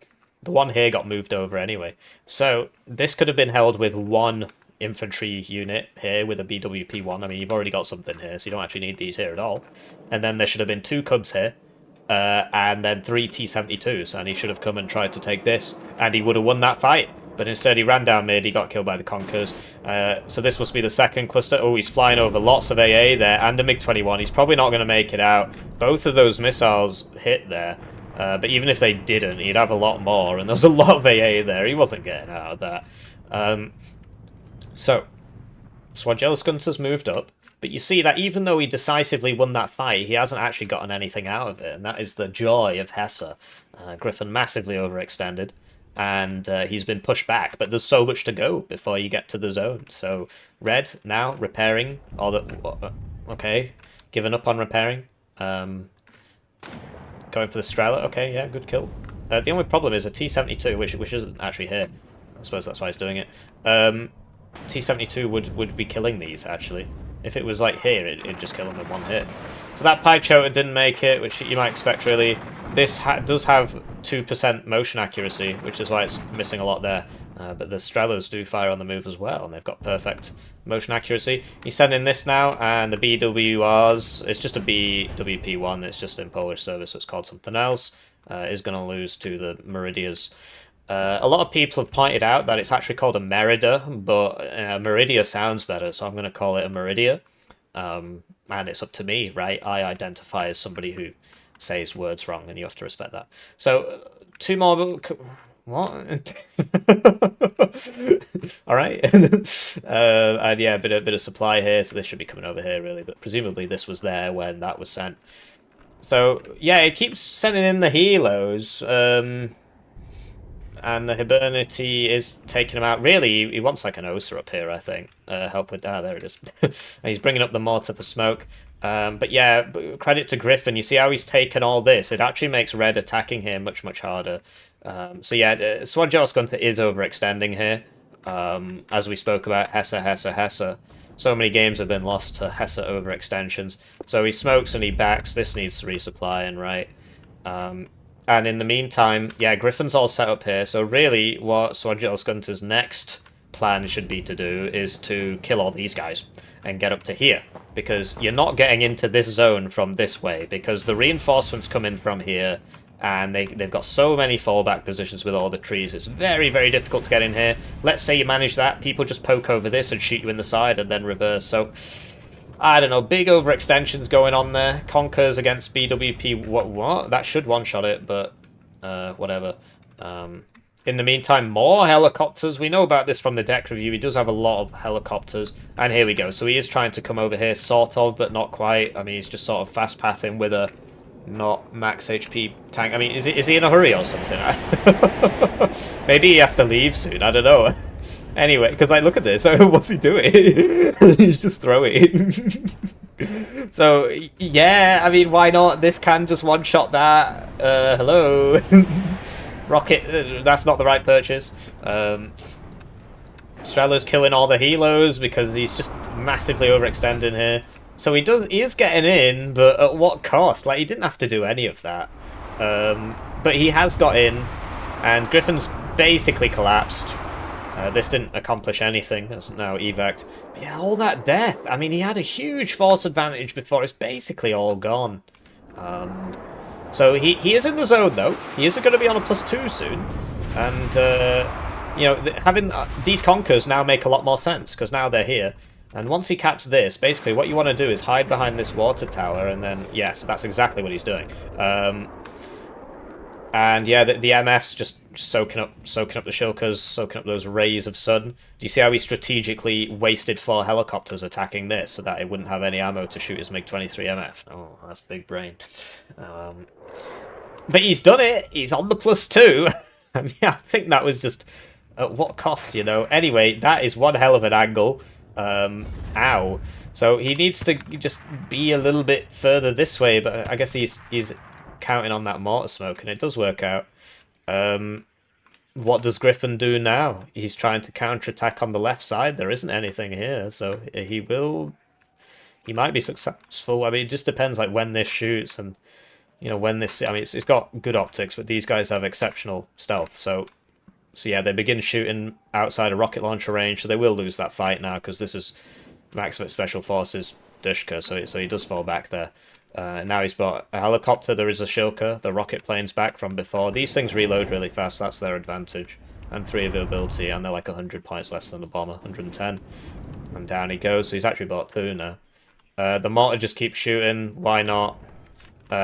[SPEAKER 1] The one here got moved over anyway. So, this could have been held with 1 infantry unit here with a BWP-1. I mean, you've already got something here, so you don't actually need these here at all. And then there should have been 2 Cubs here, and then 3 T-72s, and he should have come and tried to take this, and he would have won that fight. But instead he ran down mid, he got killed by the Conkers. So this must be the second cluster. Oh, he's flying over lots of AA there, and a MiG-21. He's probably not going to make it out. Both of those missiles hit there. But even if they didn't, he'd have a lot more, and there's a lot of AA there. He wasn't getting out of that. So, Suojeluskunta's moved up. But you see that even though he decisively won that fight, he hasn't actually gotten anything out of it, and that is the joy of Hesse. Griffin massively overextended, and he's been pushed back, but there's so much to go before you get to the zone. So red now repairing all the okay, giving up on repairing, going for the Strela. Okay, yeah, good kill. The only problem is a T-72, which isn't actually here. I suppose that's why he's doing it. T-72 would be killing these actually. If it was like here, it'd just kill them with one hit. So that Pie Choter didn't make it, which you might expect really. This does have 2% motion accuracy, which is why it's missing a lot there. But the Strelas do fire on the move as well, and they've got perfect motion accuracy. He's sending this now, and the BWRs, it's just a BWP1, it's just in Polish service, so it's called something else, is going to lose to the Meridias. A lot of people have pointed out that it's actually called a Merida, but Meridia sounds better, so I'm going to call it a Meridia. And it's up to me, right? I identify as somebody who says words wrong, and you have to respect that. So, two more... What? All right. And yeah, a bit of supply here, so this should be coming over here, really. But presumably this was there when that was sent. So, yeah, it keeps sending in the helos. And the Hibernity is taking him out. Really, he wants like an Osa up here, I think. Help with... Ah, there it is. And he's bringing up the mortar for smoke. But yeah, credit to Griffin. You see how he's taken all this? It actually makes red attacking here much, much harder. So yeah, Suojeluskunta is overextending here. As we spoke about, Hesse. So many games have been lost to Hesse overextensions. So he smokes and he backs. This needs resupplying, right? And in the meantime, yeah, Griffin's all set up here. So really, what Suojeluskunta's next plan should be to do is to kill all these guys and get up to here. Because you're not getting into this zone from this way, because the reinforcements come in from here, and they've got so many fallback positions with all the trees. It's very, very difficult to get in here. Let's say you manage that, people just poke over this and shoot you in the side and then reverse. So, I don't know, big overextensions going on there. Conkers against BWP, what? That should one-shot it, but whatever. In the meantime, more helicopters. We know about this from the deck review. He does have a lot of helicopters. And here we go. So he is trying to come over here, sort of, but not quite. I mean, he's just sort of fast-pathing with a not max HP tank. I mean, is he in a hurry or something? Maybe he has to leave soon. I don't know. Anyway, because like, look at this. What's he doing? He's just throwing. So, yeah, I mean, why not? This can just one-shot that. Hello? Rocket, that's not the right purchase. Strela's killing all the helos because he's just massively overextending here. So he is getting in, but at what cost? Like, he didn't have to do any of that. But he has got in, and Griffin's basically collapsed. This didn't accomplish anything. It's now evac. But yeah, all that death. I mean, he had a huge force advantage before. It's basically all gone. So he is in the zone, though. He is going to be on a +2 soon. And, you know, having these Conkers now make a lot more sense, because now they're here. And once he caps this, basically what you want to do is hide behind this water tower, and then, yes, so that's exactly what he's doing. And yeah, the MF's just soaking up the Shilkas, soaking up those rays of sun. Do you see how he strategically wasted 4 helicopters attacking this so that it wouldn't have any ammo to shoot his MiG-23 MF? Oh, that's big brain. But he's done it. He's on the +2. I mean, I think that was just at what cost, you know? Anyway, that is one hell of an angle. Ow. So he needs to just be a little bit further this way, but I guess he's counting on that mortar smoke, and it does work out. What does Griffin do now? He's trying to counterattack on the left side. There isn't anything here, so he might be successful. I mean, it just depends like when this shoots, and you know, when this, I mean, it's got good optics, but these guys have exceptional stealth, so yeah, they begin shooting outside of rocket launcher range, so they will lose that fight now, because this is Maximum Special Forces Dushka, so he does fall back there. Now he's bought a helicopter, there is a Shilka, the rocket plane's back from before. These things reload really fast, that's their advantage. And 3 availability, and they're like 100 points less than the bomber, 110. And down he goes, so he's actually bought 2 now. The mortar just keeps shooting, why not? He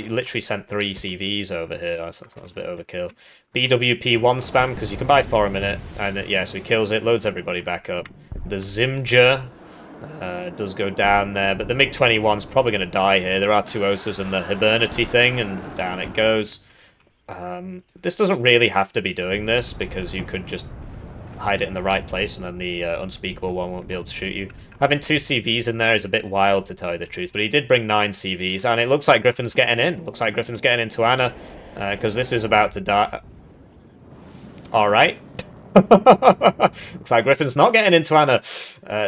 [SPEAKER 1] literally sent 3 CVs over here. That was a bit overkill. BWP 1 spam, because you can buy 4 a minute. And yeah, so he kills it, loads everybody back up. The Zimja Does go down there, but the MiG-21's probably going to die here. There are two OSAs and the Hibernity thing, and down it goes. This doesn't really have to be doing this, because you could just hide it in the right place, and then the unspeakable one won't be able to shoot you. Having 2 CVs in there is a bit wild, to tell you the truth, but he did bring 9 CVs, and it looks like Griffin's getting in. Looks like Griffin's getting into Anna, because this is about to die. Alright. Looks like Griffin's not getting into Anna.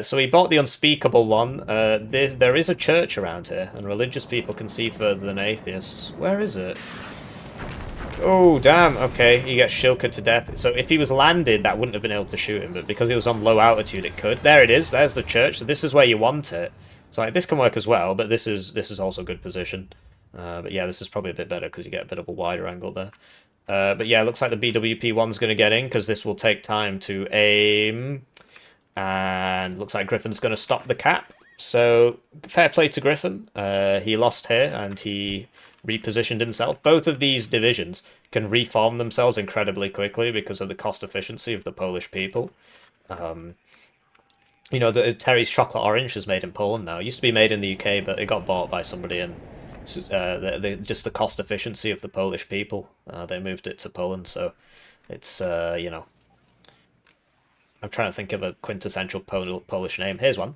[SPEAKER 1] So he bought the unspeakable one. There is a church around here, and religious people can see further than atheists. Where is it? Oh, damn. Okay, he gets shilkered to death. So if he was landed, that wouldn't have been able to shoot him, but because he was on low altitude, it could. There it is. There's the church. So this is where you want it. So like, this can work as well, but this is also good position. But yeah, this is probably a bit better because you get a bit of a wider angle there. But yeah, it looks like the BWP-1's going to get in, because this will take time to aim. And looks like Griffin's going to stop the cap. So, fair play to Griffin. He lost here, and he repositioned himself. Both of these divisions can reform themselves incredibly quickly because of the cost efficiency of the Polish people. You know, Terry's Chocolate Orange is made in Poland now. It used to be made in the UK, but it got bought by somebody, and just the cost efficiency of the Polish people, they moved it to Poland. So it's, you know, I'm trying to think of a quintessential Polish name. Here's one.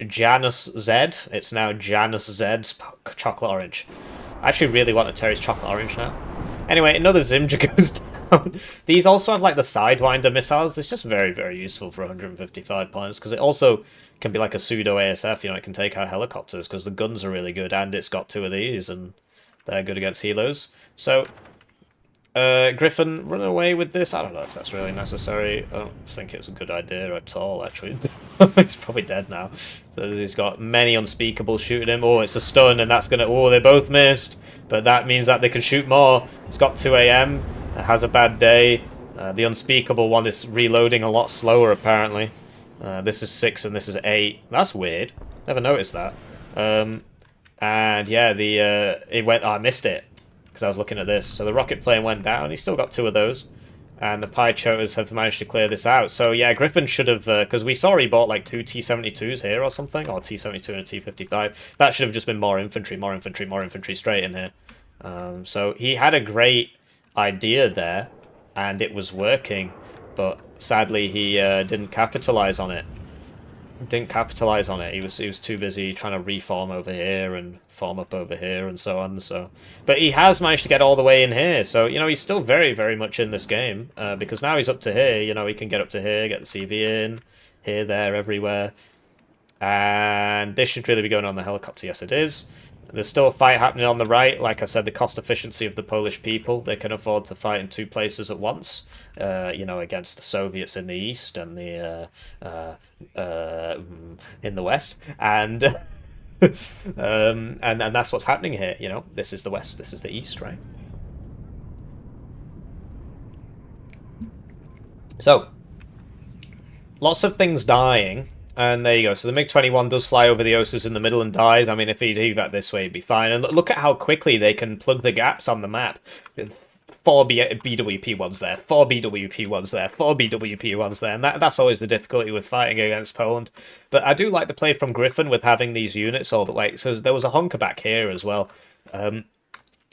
[SPEAKER 1] Janus Z. It's now Janus Z's Chocolate Orange. I actually really want a Terry's Chocolate Orange now. Anyway, another Zimja goes down. These also have like the Sidewinder missiles. It's just very, very useful for 155 points, because it also can be like a pseudo ASF. You know, it can take out helicopters because the guns are really good, and it's got 2 of these, and they're good against helos. So Griffin run away with this. I don't know if that's really necessary. I don't think it was a good idea at all, actually. He's probably dead now. So he's got many unspeakable shooting him. Oh, it's a stun, and that's gonna... Oh, they both missed. But that means that they can shoot more. It's got 2 AM. It has a bad day. The unspeakable one is reloading a lot slower, apparently. This is 6 and this is 8. That's weird. Never noticed that. And yeah, it went... Oh, I missed it, because I was looking at this. So the rocket plane went down. He's still got 2 of those. And the Pie Choters have managed to clear this out. So yeah, Griffin should have... Because we saw he bought like 2 T-72s here or something. Or T-72 and a T-55. That should have just been more infantry, more infantry, more infantry straight in here. So he had a great idea there, and it was working. But sadly, he didn't capitalize on it. He was too busy trying to reform over here and form up over here and so on. So, but he has managed to get all the way in here. So, you know, he's still very, very much in this game, because now he's up to here. You know, he can get up to here, get the CV in, here, there, everywhere. And this should really be going on the helicopter. Yes, it is. There's still a fight happening on the right. Like I said, the cost efficiency of the Polish people. They can afford to fight in 2 places at once. You know, against the Soviets in the east and the in the west, and and that's what's happening here. You know, this is the west, this is the east, right? So, lots of things dying. And there you go. So the MiG-21 does fly over the OSAs in the middle and dies. I mean, if he'd evac this way, he'd be fine. And look at how quickly they can plug the gaps on the map. 4 BWP-1s there, 4 BWP-1s there, 4 BWP-1s there. And that's always the difficulty with fighting against Poland. But I do like the play from Griffin with having these units all the way. So there was a honker back here as well. And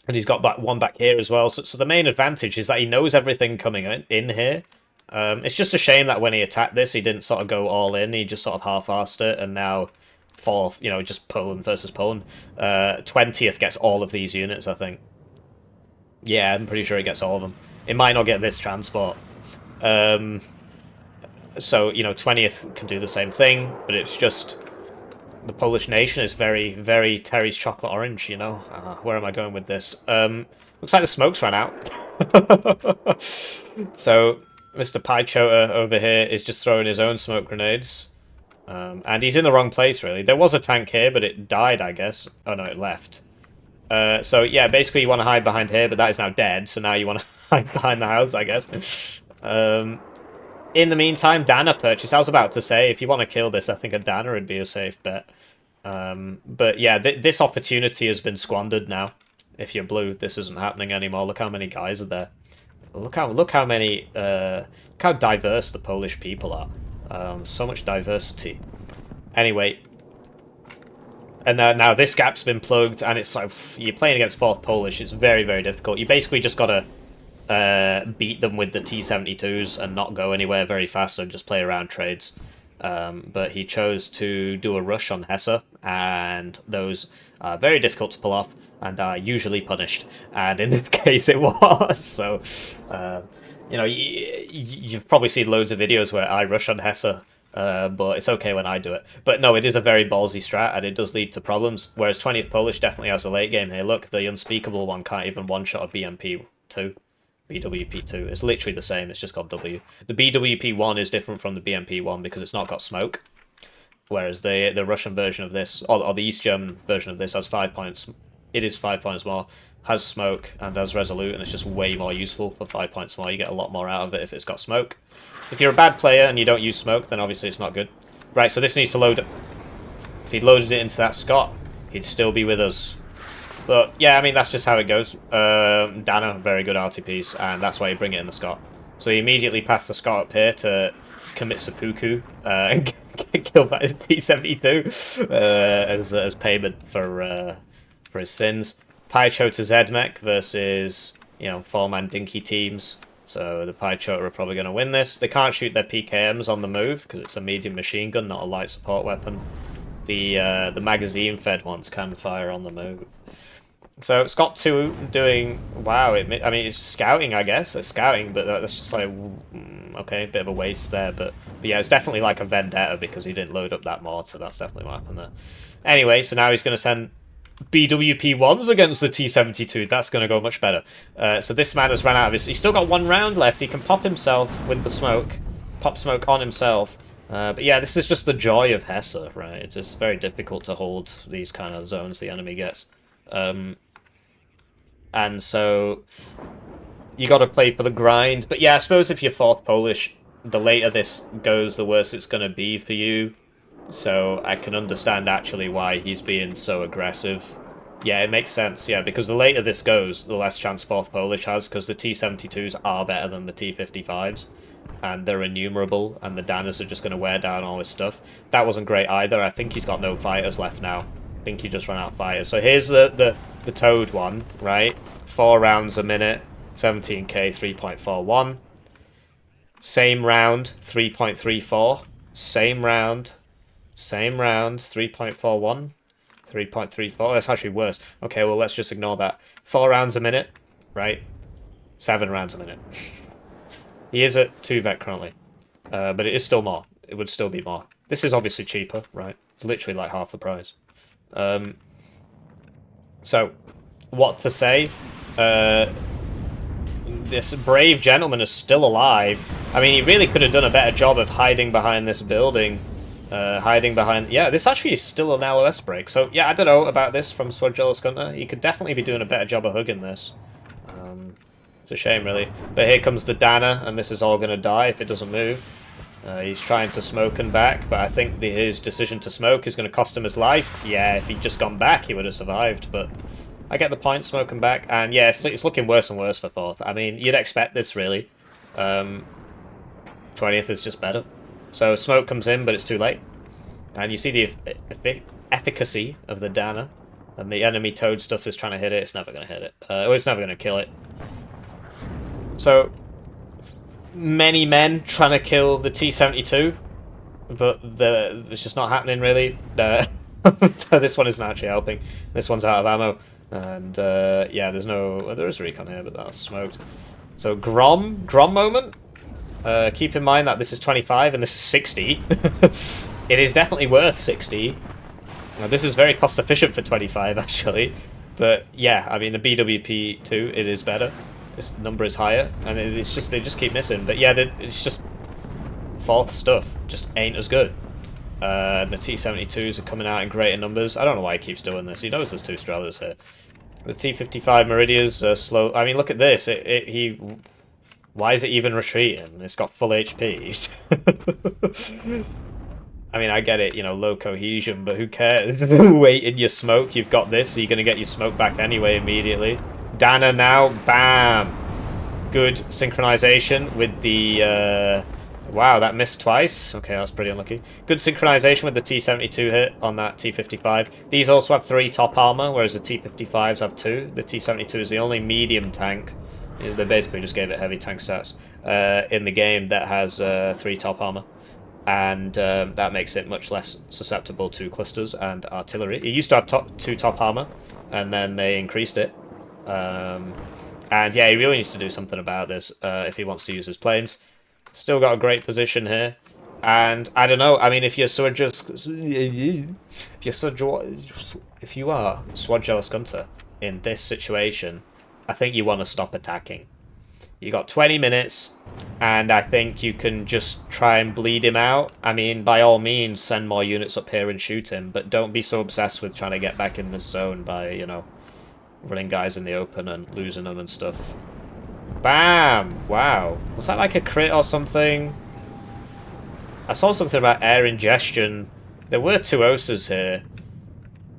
[SPEAKER 1] he's got one back here as well. So the main advantage is that he knows everything coming in here. It's just a shame that when he attacked this, he didn't sort of go all in. He just sort of half-arsed it, and now 4th, you know, just Poland versus Poland. 20th gets all of these units, I think. Yeah, I'm pretty sure it gets all of them. It might not get this transport. So, you know, 20th can do the same thing, but it's just... The Polish nation is very, very Terry's Chocolate Orange, you know? Where am I going with this? Looks like the smokes ran out. So... Mr. Pie Choter over here is just throwing his own smoke grenades. And he's in the wrong place, really. There was a tank here, but it died, I guess. Oh, no, it left. So, yeah, basically you want to hide behind here, but that is now dead, so now you want to hide behind the house, I guess. In the meantime, Dana purchase. I was about to say, if you want to kill this, I think a Dana would be a safe bet. But, yeah, this opportunity has been squandered now. If you're blue, this isn't happening anymore. Look how many guys are there. Look how many, look how diverse the Polish people are. So much diversity. Anyway, and now this gap's been plugged, and it's like you're playing against 4th Polish. It's very, very difficult. You basically just gotta beat them with the T-72s and not go anywhere very fast and just play around trades. But he chose to do a rush on Hesse, and those are very difficult to pull off and are usually punished. And in this case, it was. So, you know, you've probably seen loads of videos where I rush on Hesse, but it's okay when I do it. But no, it is a very ballsy strat, and it does lead to problems. Whereas 20th Polish definitely has a late game here. Look, the Unspeakable one can't even one-shot a BMP2. BWP2. It's literally the same, it's just got W. The BWP1 is different from the BMP1 because it's not got smoke. Whereas the Russian version of this, or the East German version of this, has 5 points. It is 5 points more, has smoke, and has Resolute, and it's just way more useful for 5 points more. You get a lot more out of it if it's got smoke. If you're a bad player and you don't use smoke, then obviously it's not good. Right, so this needs to load... If he'd loaded it into that Scott, he'd still be with us. But, yeah, I mean, that's just how it goes. Dana, very good RTPs, and that's why you bring it in the Scott. So he immediately passed the Scott up here to commit seppuku and get killed by his T-72 as payment for his sins. Paicho to Zedmech versus, you know, 4-man dinky teams. So the Paicho are probably going to win this. They can't shoot their PKMs on the move because it's a medium machine gun, not a light support weapon. The magazine-fed ones can fire on the move. So Scott 2 doing, wow, I mean, it's scouting, I guess. It's scouting, but that's just like, okay, a bit of a waste there. But yeah, it's definitely like a vendetta because he didn't load up that mod, so that's definitely what happened there. Anyway, so now he's going to send BWP1s against the T-72. That's going to go much better. So this man has run out of his... He's still got 1 round left. He can pop himself with the smoke. Pop smoke on himself. But yeah, this is just the joy of Hesse, right? It's just very difficult to hold these kind of zones the enemy gets. And so you got to play for the grind. But yeah, I suppose if you're 4th Polish, the later this goes, the worse it's going to be for you. So I can understand actually why he's being so aggressive. Yeah, it makes sense, yeah, because the later this goes, the less chance 4th Polish has, because the T-72s are better than the T-55s. And they're innumerable, and the Danas are just going to wear down all his stuff. That wasn't great either. I think he's got no fighters left now. I think he just ran out of fighters. So here's the Toad one, right? 4 rounds a minute, 17k, 3.41. Same round, 3.34. Same round, 3.41. 3.34. That's actually worse. Okay, well, let's just ignore that. 4 rounds a minute, right? 7 rounds a minute. He is at 2 vet currently, but it is still more. It would still be more. This is obviously cheaper, right? It's literally like half the price. So, what to say? This brave gentleman is still alive. I mean, he really could have done a better job of hiding behind this building. Hiding behind... Yeah, this actually is still an LOS break. So, yeah, I don't know about this from Suojeluskunta. He could definitely be doing a better job of hugging this. It's a shame, really. But here comes the Dana, and this is all going to die if it doesn't move. He's trying to smoke and back, but I think his decision to smoke is going to cost him his life. Yeah, if he'd just gone back, he would have survived, but I get the point, smoking back. And yeah, it's looking worse and worse for 4th. I mean, you'd expect this, really. 20th is just better. So smoke comes in, but it's too late. And you see the efficacy of the Dana. And the enemy Toad stuff is trying to hit it. It's never going to hit it. Or it's never going to kill it. So, many men trying to kill the T-72. But it's just not happening, really. This one isn't actually helping. This one's out of ammo. And, yeah, there's no... Well, there is a recon here, but that's smoked. So, Grom moment. Keep in mind that this is 25 and this is 60. It is definitely worth 60. Now, this is very cost efficient for 25, actually. But, yeah, I mean, the BWP2, it is better. This number is higher. And it's just, they just keep missing. But, yeah, it's just... 4th stuff just ain't as good. The T-72s are coming out in greater numbers. I don't know why he keeps doing this. He knows there's 2 Strelas here. The T-55 Meridias are slow. I mean, look at this. Why is it even retreating? It's got full HP. I mean, I get it, you know, low cohesion, but who cares? Wait in your smoke. You've got this, so you're going to get your smoke back anyway immediately. Dana now. Bam! Good synchronization with the Wow, that missed twice. Okay, that's pretty unlucky. Good synchronization with the T-72 hit on that T-55. These also have 3 top armor, whereas the T-55s have 2. The T-72 is the only medium tank. They basically just gave it heavy tank stats in the game that has 3 top armor. And that makes it much less susceptible to clusters and artillery. It used to have 2 top armor, and then they increased it. And yeah, he really needs to do something about this if he wants to use his planes. Still got a great position here. And I don't know, I mean, if you are Suojeluskunta in this situation, I think you want to stop attacking. You got 20 minutes, and I think you can just try and bleed him out. I mean, by all means, send more units up here and shoot him, but don't be so obsessed with trying to get back in this zone by, you know, running guys in the open and losing them and stuff. Bam! Wow. Was that like a crit or something? I saw something about air ingestion. There were 2 OSAs here.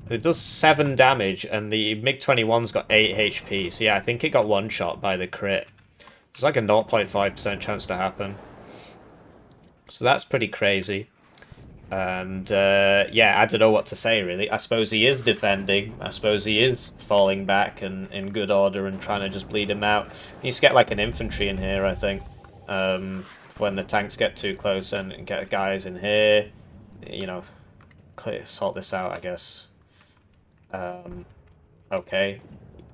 [SPEAKER 1] It does 7 damage, and the MiG-21's got 8 HP. So yeah, I think it got one-shot by the crit. It's like a 0.5% chance to happen. So that's pretty crazy. And yeah, I don't know what to say, really. I suppose he is defending. I suppose he is falling back and in good order and trying to just bleed him out. He needs to get like an infantry in here, I think. When the tanks get too close, and get guys in here. You know, sort this out, I guess. Okay.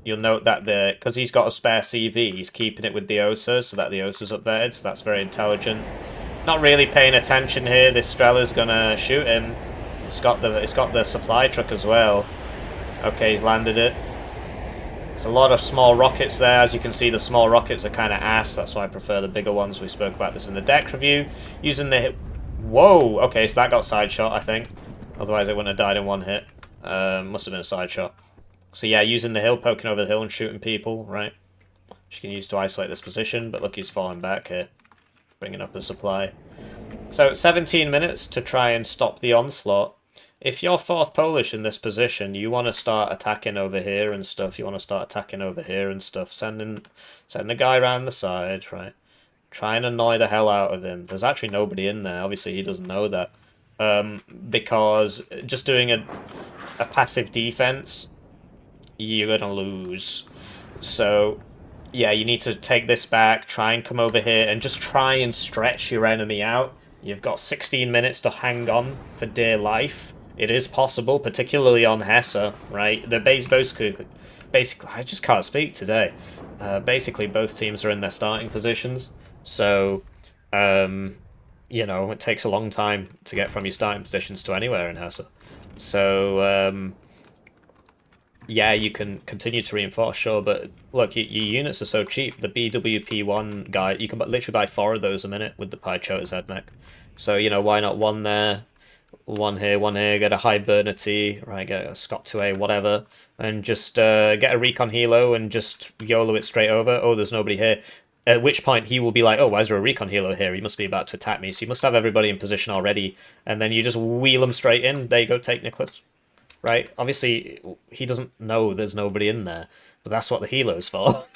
[SPEAKER 1] You'll note that because he's got a spare CV, he's keeping it with the OSA, so that the OSA's updated, so that's very intelligent. Not really paying attention here. This Strela's gonna shoot him. It's got the supply truck as well. Okay, he's landed it. There's a lot of small rockets there. As you can see, the small rockets are kind of ass. That's why I prefer the bigger ones. We spoke about this in the deck review. Using the... Whoa! Okay, so that got side shot, I think. Otherwise, it wouldn't have died in one hit. Must have been a side shot. So yeah, using the hill, poking over the hill and shooting people, right? Which you can use to isolate this position, but look, he's falling back here. Bringing up the supply. So 17 minutes to try and stop the onslaught. If you're 4th Polish in this position, you want to start attacking over here and stuff. You want to start attacking over here and stuff. Send a guy around the side, right? Try and annoy the hell out of him. There's actually nobody in there. Obviously, he doesn't know that. Because just doing a passive defense, you're going to lose. So... yeah, you need to take this back, try and come over here, and just try and stretch your enemy out. You've got 16 minutes to hang on for dear life. It is possible, particularly on Hesse, right? The basically, I just can't speak today. Basically, both teams are in their starting positions. So, you know, it takes a long time to get from your starting positions to anywhere in Hesse. So, yeah, you can continue to reinforce, sure, but look, your units are so cheap. The BWP1 guy, you can literally buy 4 of those a minute with the Pychota ZMech. So, you know, why not 1 there, 1 here, get a high burner T, right, get a Scott 2A, whatever, and just get a recon helo and just YOLO it straight over. Oh, there's nobody here. At which point he will be like, oh, why is there a recon helo here? He must be about to attack me. So you must have everybody in position already, and then you just wheel them straight in. There you go, take Nicholas. Right? Obviously, he doesn't know there's nobody in there, but that's what the helo's for.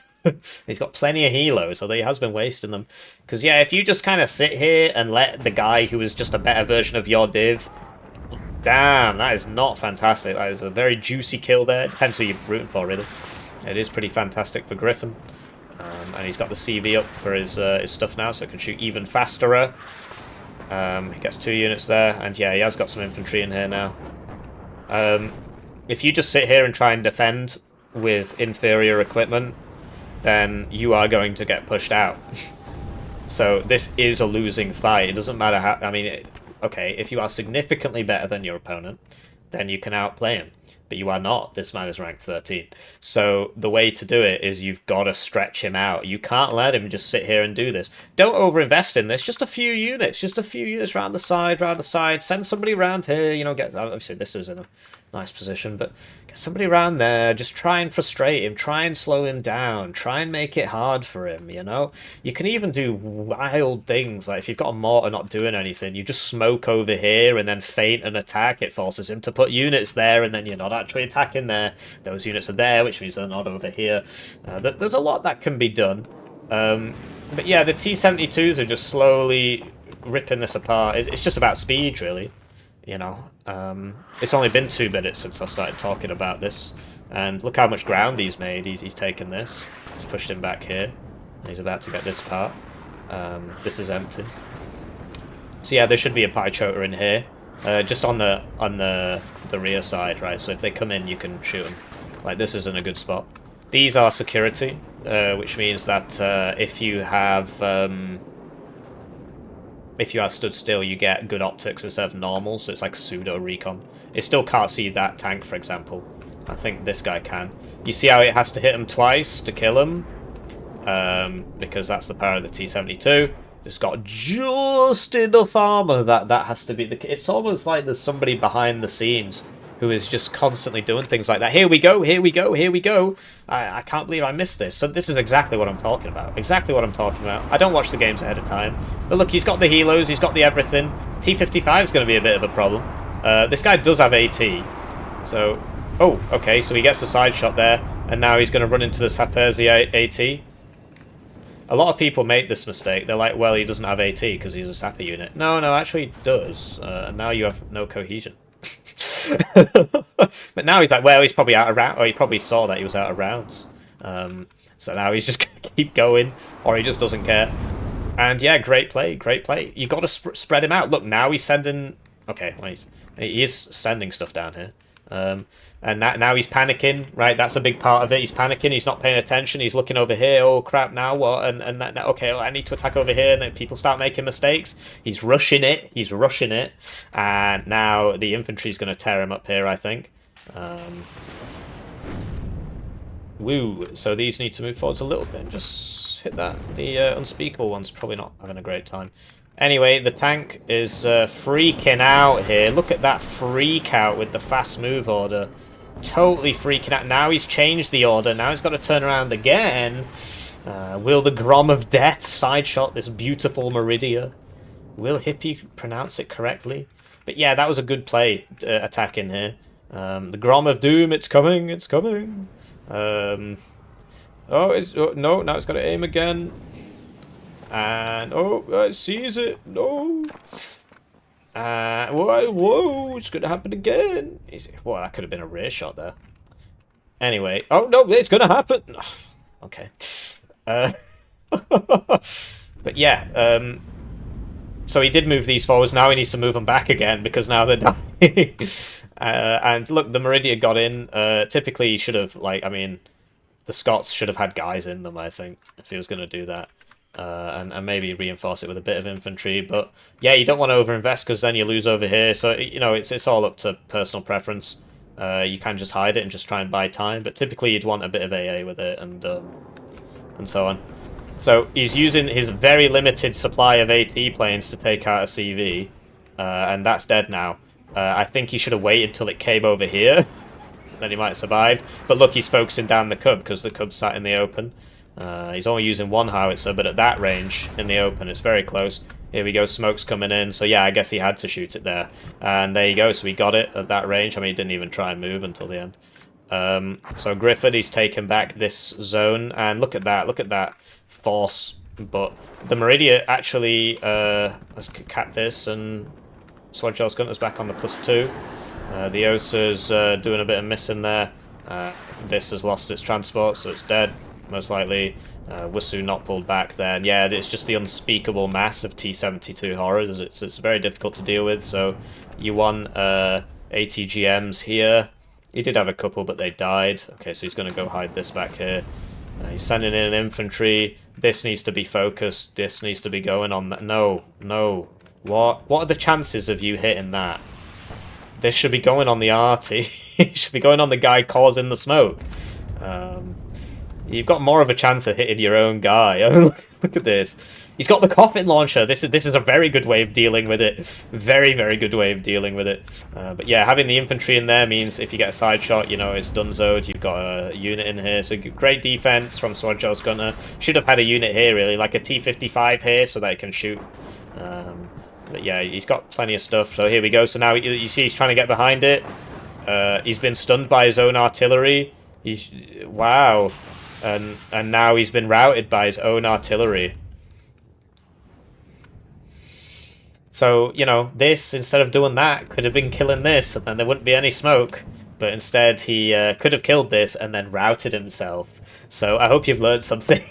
[SPEAKER 1] He's got plenty of helos, although he has been wasting them. Because, yeah, if you just kind of sit here and let the guy who is just a better version of your div... Damn, that is not fantastic. That is a very juicy kill there. Depends who you're rooting for, really. It is pretty fantastic for Griffin. And he's got the CV up for his stuff now, so it can shoot even faster. He gets 2 units there, and yeah, he has got some infantry in here now. If you just sit here and try and defend with inferior equipment, then you are going to get pushed out. So this is a losing fight. It doesn't matter how... I mean, okay, if you are significantly better than your opponent, then you can outplay him. But you are not. This man is ranked 13. So the way to do it is you've got to stretch him out. You can't let him just sit here and do this. Don't overinvest in this. Just a few units. Just a few units around the side, Send somebody around here. You know, obviously this is in a nice position, but get somebody around there. Just try and frustrate him. Try and slow him down. Try and make it hard for him, you know? You can even do wild things. Like if you've got a mortar not doing anything, you just smoke over here and then feint an attack. It forces him to put units there, and then you're not actually attacking there. Those units are there, which means they're not over here. There's a lot that can be done. But yeah, the T-72s are just slowly ripping this apart. It's just about speed, really. You know, it's only been 2 minutes since I started talking about this, and look how much ground he's made. He's taken this. He's pushed him back here. He's about to get this part. This is empty. So yeah, there should be a pie choter in here, just on the rear side, right? So if they come in, you can shoot them. Like, this isn't a good spot. These are security, which means that if you have stood still, you get good optics instead of normal, so it's like pseudo recon. It still can't see that tank, for example. I think this guy can. You see how it has to hit him twice to kill him? Because that's the power of the T-72. It's got just enough armor that has to be the... It's almost like there's somebody behind the scenes who is just constantly doing things like that. Here we go, here we go, here we go. I can't believe I missed this. So this is exactly what I'm talking about. Exactly what I'm talking about. I don't watch the games ahead of time. But look, he's got the helos, he's got the everything. T-55 is going to be a bit of a problem. This guy does have AT. So... Oh, okay, so he gets a side shot there. And now he's going to run into the Saperzi AT. A lot of people make this mistake. They're like, well, he doesn't have AT because he's a sapper unit. No, actually he does. And now you have no cohesion. But now he's like, well, he's probably out of rounds. Or he probably saw that he was out of rounds. So now he's just going to keep going. Or he just doesn't care. And yeah, great play, great play. You've got to spread him out. Look, now he's sending... Okay, well, he is sending stuff down here. And now he's panicking, right? That's a big part of it. He's panicking. He's not paying attention. He's looking over here. Oh crap! Now what? And that okay, well, I need to attack over here. And then people start making mistakes. He's rushing it. He's rushing it. And now the infantry's going to tear him up here, I think. Woo! So these need to move forwards a little bit. Just hit that. The unspeakable one's probably not having a great time. Anyway, the tank is freaking out here. Look at that freak out with the fast move order. Totally freaking out. Now he's changed the order. Now he's got to turn around again. Will the Grom of Death sideshot this beautiful Meridia? Will Hippie pronounce it correctly? But yeah, that was a good play attacking here. The Grom of Doom, it's coming, it's coming. No, now it's got to aim again. And it sees it. No. Whoa! It's going to happen again. Well, that could have been a rear shot there. Anyway, oh no, it's going to happen. Okay. But yeah. So he did move these forwards. Now he needs to move them back again because now they're dying. And look, the Meridia got in. Typically, he should have the Scots should have had guys in them. I think if he was going to do that. And maybe reinforce it with a bit of infantry, but yeah, you don't want to overinvest because then you lose over here. So you know, it's all up to personal preference. You can just hide it and just try and buy time, but typically you'd want a bit of AA with it and so on. So he's using his very limited supply of AT planes to take out a CV, and that's dead now. I think he should have waited till it came over here, then he might have survived. But look, he's focusing down the Cub because the Cub's sat in the open. He's only using one howitzer, but at that range, in the open, it's very close. Here we go, smoke's coming in. So yeah, I guess he had to shoot it there. And there you go, so he got it at that range. I mean, he didn't even try and move until the end. So Griffith, he's taken back this zone. And look at that force. But the Meridia actually, let's cap this, and Suojeluskunta's back on the +2. The Osa's doing a bit of missing there. This has lost its transport, so it's dead. Most likely. Wusu not pulled back then. Yeah, it's just the unspeakable mass of T-72 horrors. It's very difficult to deal with, so you want ATGMs here. He did have a couple, but they died. Okay, so he's going to go hide this back here. He's sending in an infantry. This needs to be focused. This needs to be going on that. No. What are the chances of you hitting that? This should be going on the arty. It should be going on the guy causing the smoke. You've got more of a chance of hitting your own guy. Look at this. He's got the coffin launcher. This is a very good way of dealing with it. Very, very good way of dealing with it. But yeah, having the infantry in there means if you get a side shot, you know, it's donezoed. You've got a unit in here. So great defense from Suojeluskunta. Should have had a unit here, really, like a T-55 here so that it can shoot. But yeah, he's got plenty of stuff. So here we go. So now you see he's trying to get behind it. He's been stunned by his own artillery. Wow. And now he's been routed by his own artillery. So, you know, this, instead of doing that, could have been killing this, and then there wouldn't be any smoke. But instead, he could have killed this and then routed himself. So I hope you've learned something.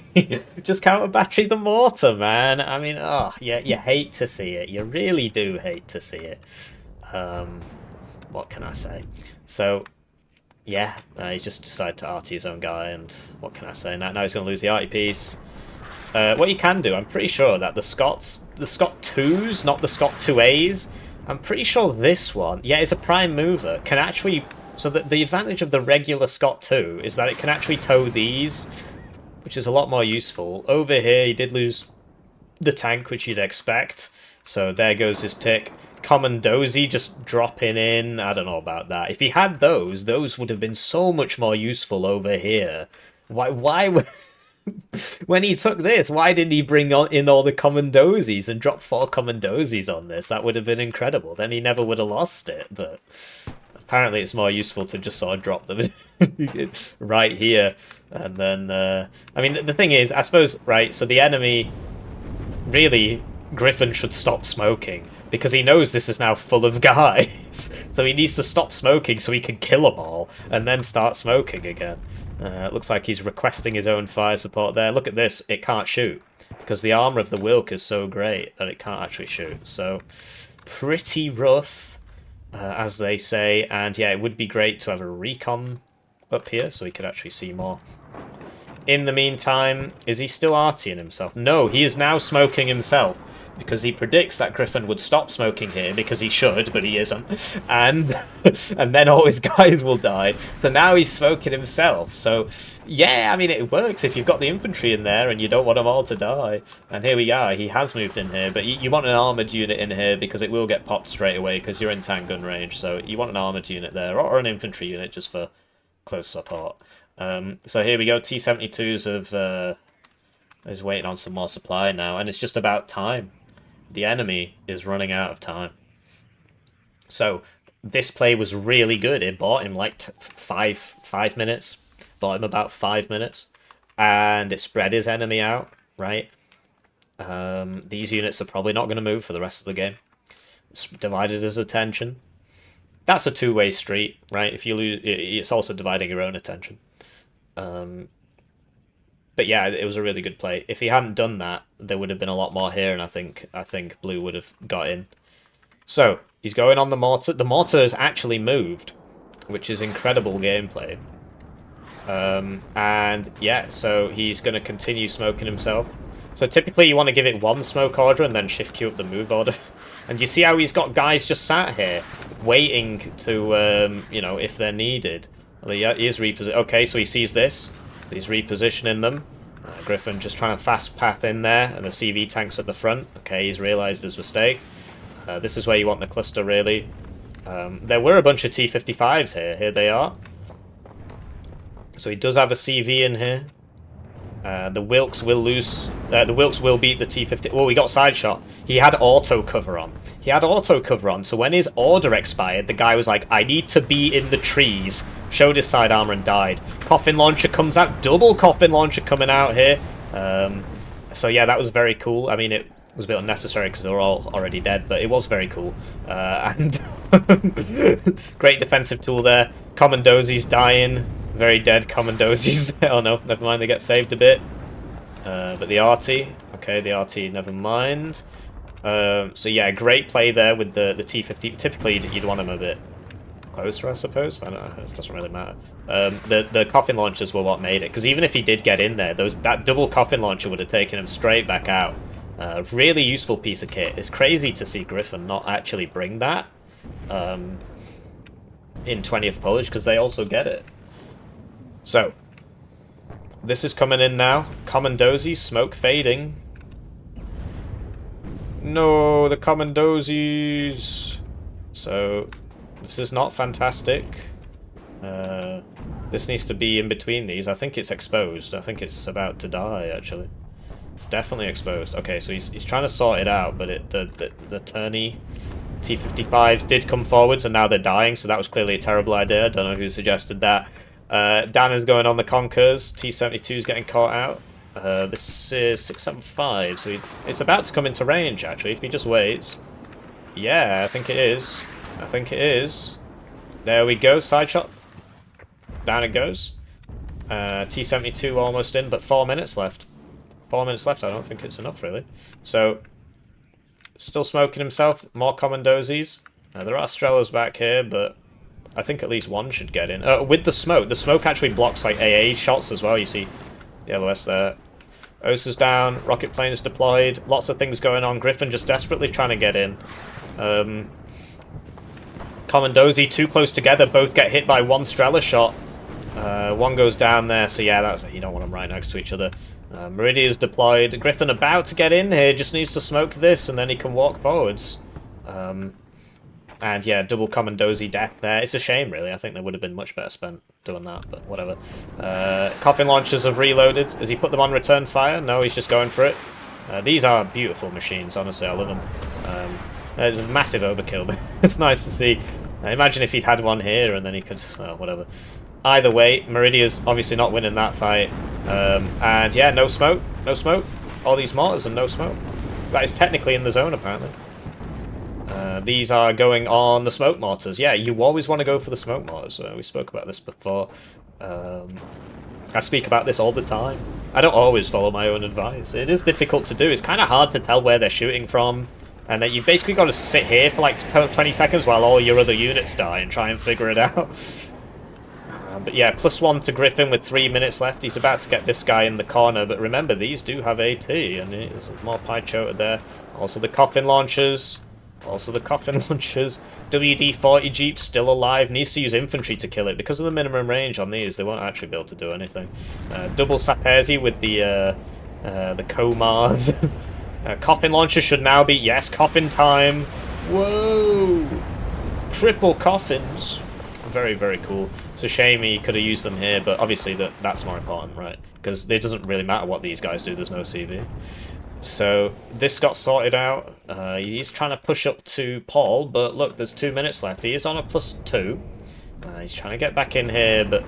[SPEAKER 1] Just counter battery the mortar, man. I mean, oh, yeah, you hate to see it. You really do hate to see it. What can I say? So, yeah, he's just decided to arty his own guy, and what can I say? Now he's going to lose the arty piece. What you can do, I'm pretty sure that the Scott 2s, not the Scott 2As, I'm pretty sure this one, yeah, it's a prime mover, can actually... So the advantage of the regular Scott 2 is that it can actually tow these, which is a lot more useful. Over here, he did lose the tank, which you'd expect. So there goes his tick. Commandozy just dropping in. I don't know about that. If he had those would have been so much more useful over here. Why when he took this, why didn't he bring in all the Commandozis and drop 4 Commandozis on this? That would have been incredible. Then he never would have lost it, but... Apparently it's more useful to just sort of drop them right here. And then, I mean, the thing is, I suppose, right, so the enemy, really, Griffin should stop smoking, because he knows this is now full of guys. So he needs to stop smoking so he can kill them all, and then start smoking again. It looks like he's requesting his own fire support there. Look at this, it can't shoot, because the armor of the Wilk is so great that it can't actually shoot. So, pretty rough. As they say, and yeah, it would be great to have a recon up here so he could actually see more. In the meantime, is he still artying himself? No, he is now smoking himself, because he predicts that Griffin would stop smoking here, because he should, but he isn't, and then all his guys will die. So now he's smoking himself. So yeah, I mean, it works if you've got the infantry in there and you don't want them all to die. And here we are, he has moved in here, but you want an armoured unit in here because it will get popped straight away because you're in tank gun range. So you want an armoured unit there, or an infantry unit just for close support. So here we go, T-72s is waiting on some more supply now, and it's just about time. The enemy is running out of time. So this play was really good. It bought him like five minutes. Bought him about 5 minutes. And it spread his enemy out, right? These units are probably not going to move for the rest of the game. It's divided his attention. That's a two-way street, right? If you lose, it's also dividing your own attention. But yeah, it was a really good play. If he hadn't done that, there would have been a lot more here, and I think Blue would have got in. So he's going on the mortar. The mortar has actually moved, which is incredible gameplay. And yeah, so he's going to continue smoking himself. So typically you want to give it one smoke order and then shift queue up the move order. And you see how he's got guys just sat here, waiting to, you know, if they're needed. Well, he is repositioning. Okay, so he sees this. He's repositioning them. Griffin just trying to fast path in there, and the CV tank's at the front. Okay, he's realised his mistake. This is where you want the cluster, really. There were a bunch of T-55s here. Here they are. So he does have a CV in here. The Wilks will lose. The Wilks will beat the T-50. Oh, he got side shot. He had auto cover on. So when his order expired, the guy was like, "I need to be in the trees." Showed his side armor and died. Coffin launcher comes out. Double coffin launcher coming out here. So yeah, that was very cool. I mean, it was a bit unnecessary because they were all already dead, but it was very cool. And great defensive tool there. Commandozy's dying. Very dead Commandozis. Oh no, never mind, they get saved a bit. But the RT, okay, the RT, never mind. So yeah, great play there with the T-50. Typically, you'd want them a bit closer, I suppose, but it doesn't really matter. The coffin launchers were what made it, because even if he did get in there, that double coffin launcher would have taken him straight back out. Really useful piece of kit. It's crazy to see Griffin not actually bring that in 20th Polish, because they also get it. So, this is coming in now. Commandozy, smoke fading. No, the Commandozis. So, this is not fantastic. This needs to be in between these. I think it's exposed. I think it's about to die, actually. It's definitely exposed. Okay, so he's trying to sort it out, but the tourney T-55s did come forwards, and now they're dying, so that was clearly a terrible idea. I don't know who suggested that. Dan is going on the Conkers. T-72 is getting caught out. This is 675, so it's about to come into range, actually, if he just waits. Yeah, I think it is. I think it is. There we go, side shot. Down it goes. T72 almost in, but 4 minutes left. 4 minutes left, I don't think it's enough, really. So, still smoking himself. More Commandozis. There are Strellas back here, but I think at least one should get in. With the smoke actually blocks like AA shots as well, you see. The LOS there. Osa's down, rocket plane is deployed, lots of things going on. Griffin just desperately trying to get in. Commandozi too close together, both get hit by one Strela shot. One goes down there, so yeah, you don't want them right next to each other. Meridia's deployed. Griffin about to get in here, just needs to smoke this and then he can walk forwards. And yeah, double Commandozi death there. It's a shame, really. I think they would have been much better spent doing that, but whatever. Coffin launchers have reloaded. Has he put them on return fire? No, he's just going for it. These are beautiful machines, honestly. I love them. There's a massive overkill, but it's nice to see. Imagine if he'd had one here and then he could... well, whatever. Either way, Meridia's obviously not winning that fight. And yeah, no smoke. No smoke. All these mortars and no smoke. That is technically in the zone, apparently. These are going on the smoke mortars. Yeah, you always want to go for the smoke mortars. We spoke about this before. I speak about this all the time. I don't always follow my own advice. It is difficult to do. It's kind of hard to tell where they're shooting from. And then you've basically got to sit here for like 20 seconds while all your other units die and try and figure it out. But yeah, +1 to Griffin with 3 minutes left. He's about to get this guy in the corner. But remember, these do have AT. And there's more pie chota there. Also the coffin launchers. Also the coffin launchers. WD-40 Jeep still alive. Needs to use infantry to kill it. Because of the minimum range on these, they won't actually be able to do anything. Double Sapezi with the Komars. Coffin launcher should now be... yes, coffin time. Whoa! Triple coffins. Very, very cool. It's a shame he could have used them here, but obviously that's more important, right? Because it doesn't really matter what these guys do. There's no CV. So this got sorted out. He's trying to push up to Paul, but look, there's 2 minutes left. He is on a +2. He's trying to get back in here, but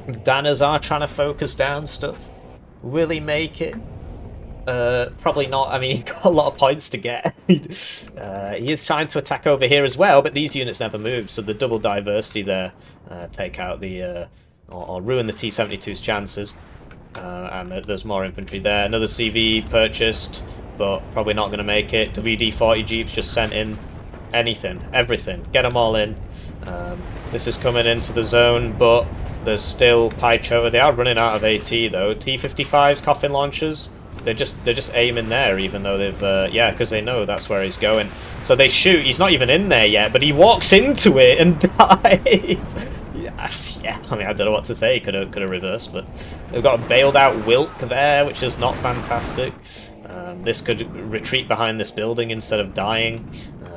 [SPEAKER 1] the Danners are trying to focus down stuff. Will he make it? Probably not. I mean, he's got a lot of points to get. He is trying to attack over here as well, but these units never move, so the double diversity there take out the or ruin the T-72's chances. And there's more infantry there. Another CV purchased, but probably not going to make it. WD-40 Jeeps just sent in anything, everything. Get them all in. This is coming into the zone, but there's still pie chota. They are running out of AT though. T-55s, coffin launchers. They're just aiming there, even though they've yeah, because they know that's where he's going. So they shoot. He's not even in there yet, but he walks into it and dies. Yeah, I mean, I don't know what to say. Could have reversed, but they've got a bailed out Wilk there, which is not fantastic. This could retreat behind this building instead of dying.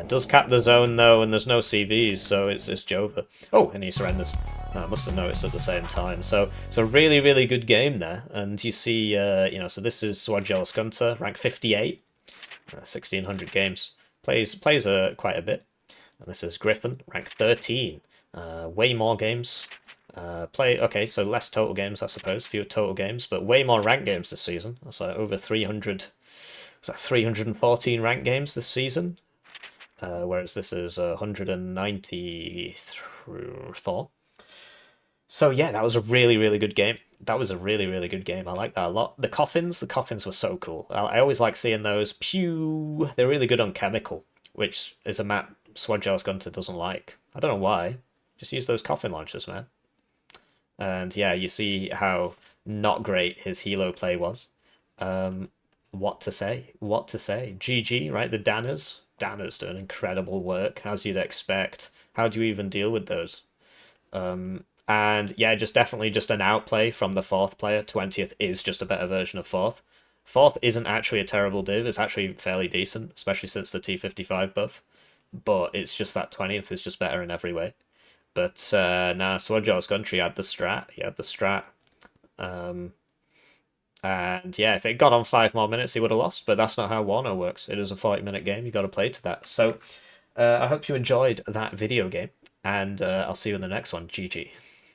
[SPEAKER 1] Does cap the zone though, and there's no CVs, so it's Jova. Oh, and he surrenders. I must have noticed at the same time. So it's a really, really good game there. And you see, you know, so this is Suojeluskunta, rank 58, 1600 games. Plays quite a bit. And this is Griffin, rank 13. Way more games. Okay, so less total games, I suppose. Fewer total games, but way more rank games this season. That's like over 300. It's like 314 rank games this season. Whereas this is 194. So yeah, that was a really, really good game. That was a really, really good game. I like that a lot. The coffins were so cool. I always like seeing those. Pew! They're really good on chemical, which is a map Suojeluskunta doesn't like. I don't know why. Just use those coffin launchers, man. And yeah, you see how not great his helo play was. What to say? What to say? GG, right? The Danners. Danners doing incredible work, as you'd expect. How do you even deal with those? And yeah, definitely just an outplay from the 4th player. 20th is just a better version of 4th. 4th isn't actually a terrible div. It's actually fairly decent, especially since the T55 buff. But it's just that 20th is just better in every way. But nah, Suojeluskunta had the strat. He had the strat. And yeah, if it got on 5 more minutes, he would have lost. But that's not how Warno works. It is a 40-minute game. You got to play to that. So I hope you enjoyed that video game. And I'll see you in the next one. GG.